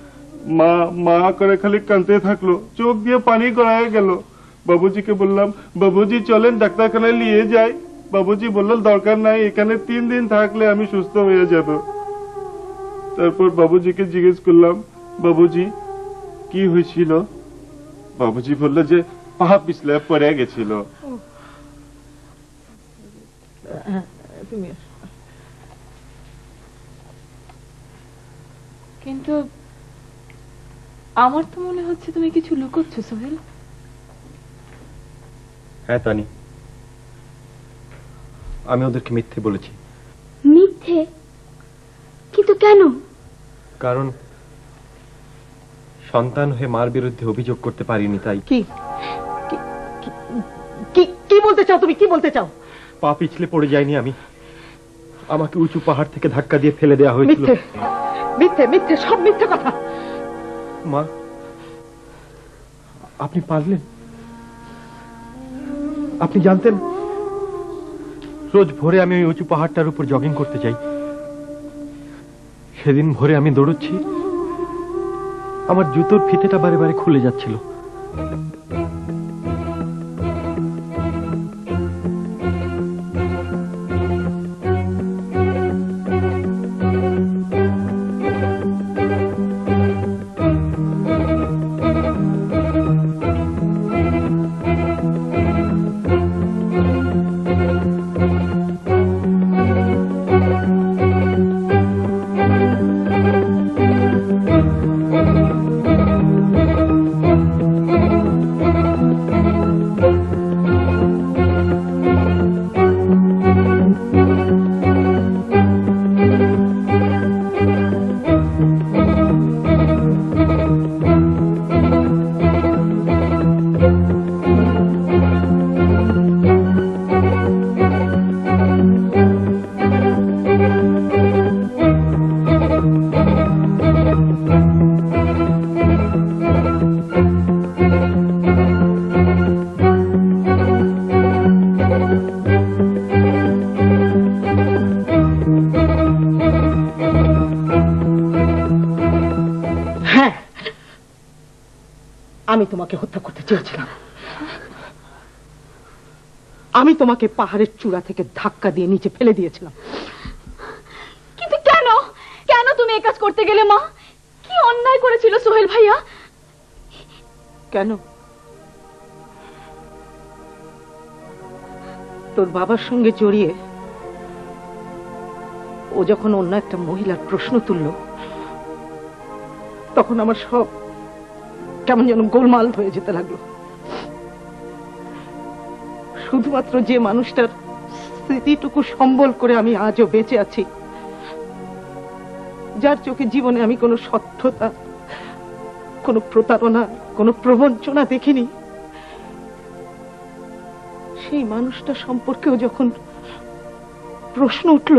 মা মা করে খালি কাঁদতে থাকলো, চোখ দিয়ে পানি গড়ায় গেল। বাবুজিকে বললাম, বাবুজি চলেন ডাক্তারখানায় নিয়ে যাই। বাবুজি বললেন দরকার নাই, এখানে 3 দিন থাকলে আমি সুস্থ হয়ে যাব। তারপর বাবুজিকে জিজ্ঞেস করলাম, বাবুজি কি হয়েছিল? বাবুজি বলল যে পা পিছলে পড়ে গেছিল। কিন্তু আমার তো মনে হচ্ছে তুমি কিছু লুকোচ্ছ সোহেল। হ্যাঁ তানি, আমি ওদেরকে মিথ্যে বলেছি। মিথ্যে? কিন্তু কেন? কারণ সন্তান হয়ে মার বিরুদ্ধে অভিযোগ করতে পারিনি, তাই কি কি বলতে চাও তুমি? কি বলতে চাও? পা পিছলে পড়ে যায়নি আমি, আমাকে উঁচু পাহাড় থেকে ধাক্কা দিয়ে ফেলে দেওয়া হয়েছিল। মিথ্যে মিথ্যে, সব মিথ্যে কথা। মা, আপনি পারলেন? আপনি জানতেন রোজ ভোরে আমি ওই উঁচু পাহাড়টার উপর জগিং করতে যাই। সেদিন ভোরে আমি দৌড়চ্ছি, আমার জুতোর ফিতেটা বারে বারে খুলে যাচ্ছিল। আমি তোমাকে হত্যা করতে চেয়েছিলাম। আমি তোমাকে পাহাড়ের চূড়া থেকে ধাক্কা দিয়ে নিচে ফেলে দিয়েছিলাম। কিন্তু কেন কেন তুমি এই কাজ করতে গেলে মা? কি অন্যায় করেছিল সোহেল ভাইয়া? কেন? তোর বাবার সঙ্গে জড়িয়ে ও যখন অন্য একটা মহিলার প্রশ্ন তুলল, তখন আমার সব কেমন যেন গোলমাল হয়ে যেতে লাগলো। শুধুমাত্র যে মানুষটার স্মৃতিটুকু সম্বল করে আমি আজও বেঁচে আছি, যার চোখে জীবনে আমি কোনো সত্যতা, কোনো প্রতারণা, কোনো প্রবঞ্চনা দেখিনি, সেই মানুষটা সম্পর্কেও যখন প্রশ্ন উঠল,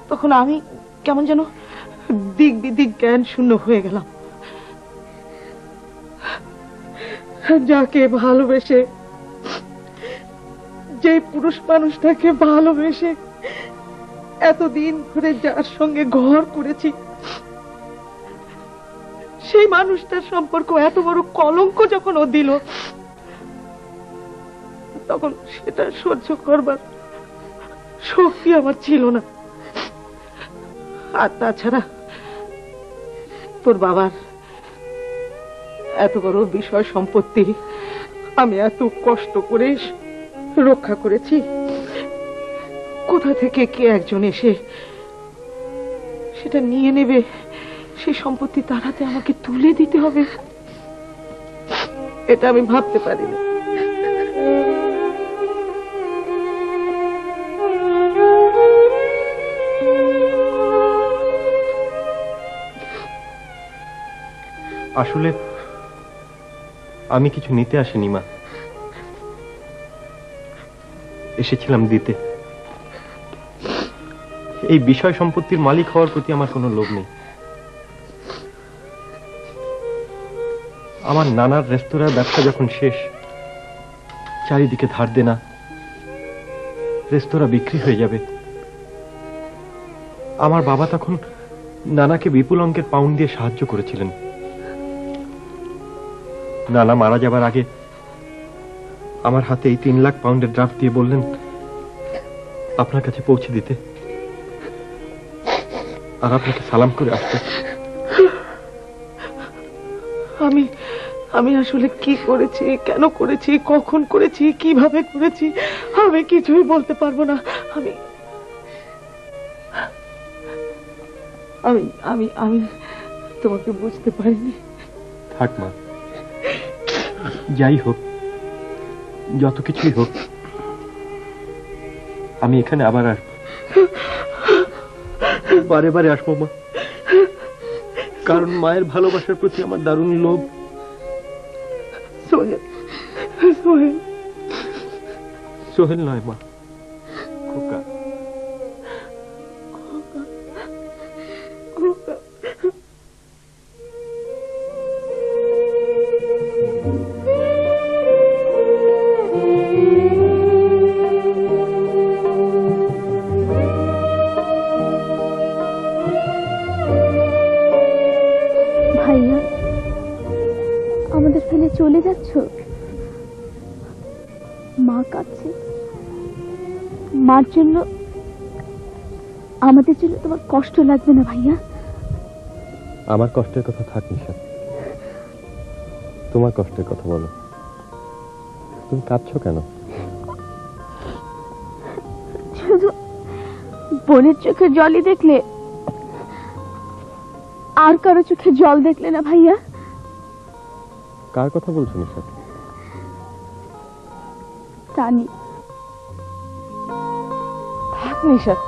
তখন আমি কেমন যেন দিক বিদিক জ্ঞান শূন্য হয়ে গেলাম। যাকে ভালোবেসে, যে পুরুষ মানুষটাকে ভালোবেসে এতদিন ধরে যার সঙ্গে ঘর করেছি, সেই মানুষটার সম্পর্ক এত বড় কলঙ্ক যখন ও দিল, তখন সেটা সহ্য করবার শক্তি আমার ছিল না। আর তাছাড়া তোর বাবার এত বড় বিষয় সম্পত্তি আমি এত কষ্ট করে রক্ষা করেছি, কোথা থেকে কে একজন এসে সেটা নিয়ে নেবে, সেই সম্পত্তি তার হাতে আমাকে তুলে দিতে হবে, এটা আমি ভাবতে পারিনি। আসলে আমি কিছু নিতে আসিনি মা, এসেছিলাম দিতে। এই বিষয় সম্পত্তির মালিক হওয়ার প্রতি আমার কোনো লোভ নেই। আমার নানার রেস্তোরাঁর ব্যবসা যখন শেষ, চারিদিকে ধার দেনা, রেস্তোরাঁ বিক্রি হয়ে যাবে, আমার বাবা তখন নানাকে বিপুল অঙ্কের পাউন্ড দিয়ে সাহায্য করেছিলেন। নানা মারা যাবার আগে আমার হাতে এই 3 লাখ পাউন্ডের ড্রাফট দিয়ে বললেন আপনার কাছে পৌঁছে দিতে আর আপনাকে সালাম করে আসতে। আমি আসলে কি করেছি, কেন করেছি, কখন করেছি, কিভাবে করেছি, আমি কিছুই বলতে পারবো না। আমি তোমাকে বুঝতে পারিনি। থাক মা, যাই হোক, যত কিছুই হোক, আমি এখানে আবার আসবো, বারে বারে আসবো মা। কারণ মায়ের ভালোবাসার প্রতি আমার দারুণ লোভ। সোহেল, সোহেল, সোহেল নয় মা, খোকা। ভাইয়া, আমাদের ফেলে চলে যাচ্ছ? মা কাঁদছে। মার জন্য, আমাদের জন্য তোমার কষ্ট লাগবে না ভাইয়া? আমার কষ্টের কথা থাক নিশা, তোমার কষ্টের কথা বলো। তুমি কাঁদছো কেন? শুধু বোনের চোখে জলই দেখলে, আর কারো চোখে জল দেখলে না ভাইয়া? কার কথা বলছো নিশা? তানি। থাক নিশাত,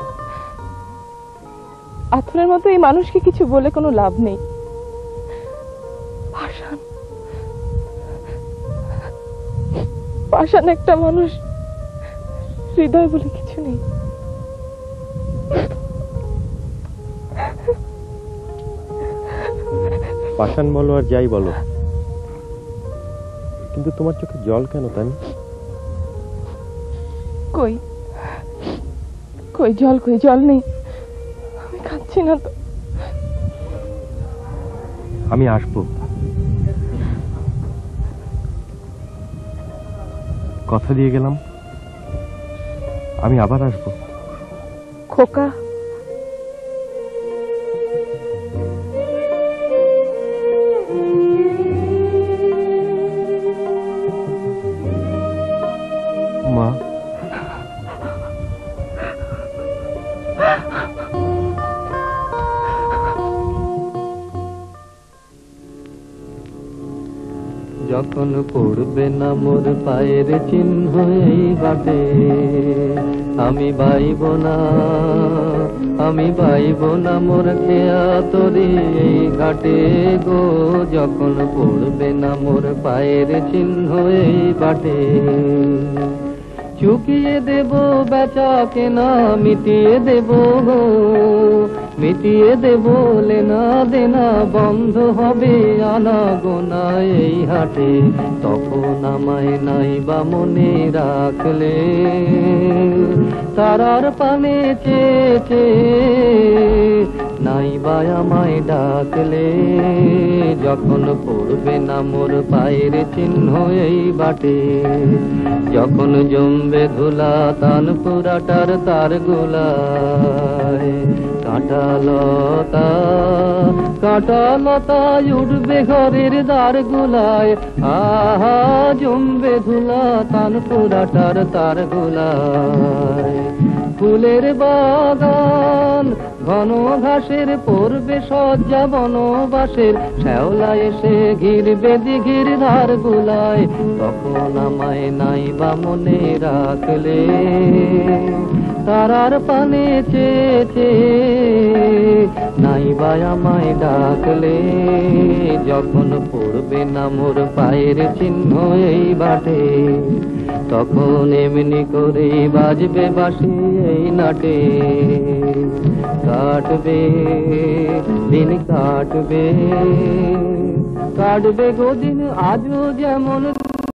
আথরের মতো এই মানুষকে কিছু বলে কোনো লাভ নেই। পাষাণ, পাষাণ একটা মানুষ, হৃদয় বলে কিছু নেই। পাষাণ বলো আর যাই বলো, কিন্তু তোমার চোখে জল কেন তাই? কই কই জল, কই জল নেই। আমি খাচ্ছি না তো। আমি আসবো, কথা দিয়ে গেলাম, আমি আবার আসবো। খোকা, মা, যখন পড়বে না মোর পায়ের চিহ্ন এই বাটে, আমি বাইব না, আমি বাইব না মোর খেয়া তরি এই ঘাটে গো। যখন পড়বে না মোর পায়ের চিহ্ন এই বাটে, চুকিয়ে দেব বেচা কেনা, মিটিয়ে দেব গো, মিটিয়ে দেব লেনা দেনা, বন্ধ হবে আনা গোনা এই হাটে। তখন আমায় নাই বা মনে রাখলে, তারার পানে চেয়ে নাই বা আমায় ডাকলে। যখন পড়বে না মোর পায়ের চিহ্ন এই বাটে, যখন জমবে ধুলা তান পুরাটার তার গোলায়, কাঁটালতা কাঁটালতা উঠবে ঘরের দ্বার গোলায়, আহা জমবে ধুলা তান পুরাটার তার গোলায়। ফুলের বাগান ঘন ঘাসের পড়বে সজ্জা বনবাসের, শ্যাওলা এসে ঘিরবে দিঘির ধার গুলায়। তখন আমায় নাই বা মনে রাখলে, তারার পানে চেয়ে নাই বা আমায় ডাকলে। যখন পড়বে না মোর পায়ের চিহ্ন এই বাটে, তখন এমনি করে বাজবে বাঁশি এই নাটে। কাটবে দিন, কাটবে কাটবে গো দিন, আজও যেমন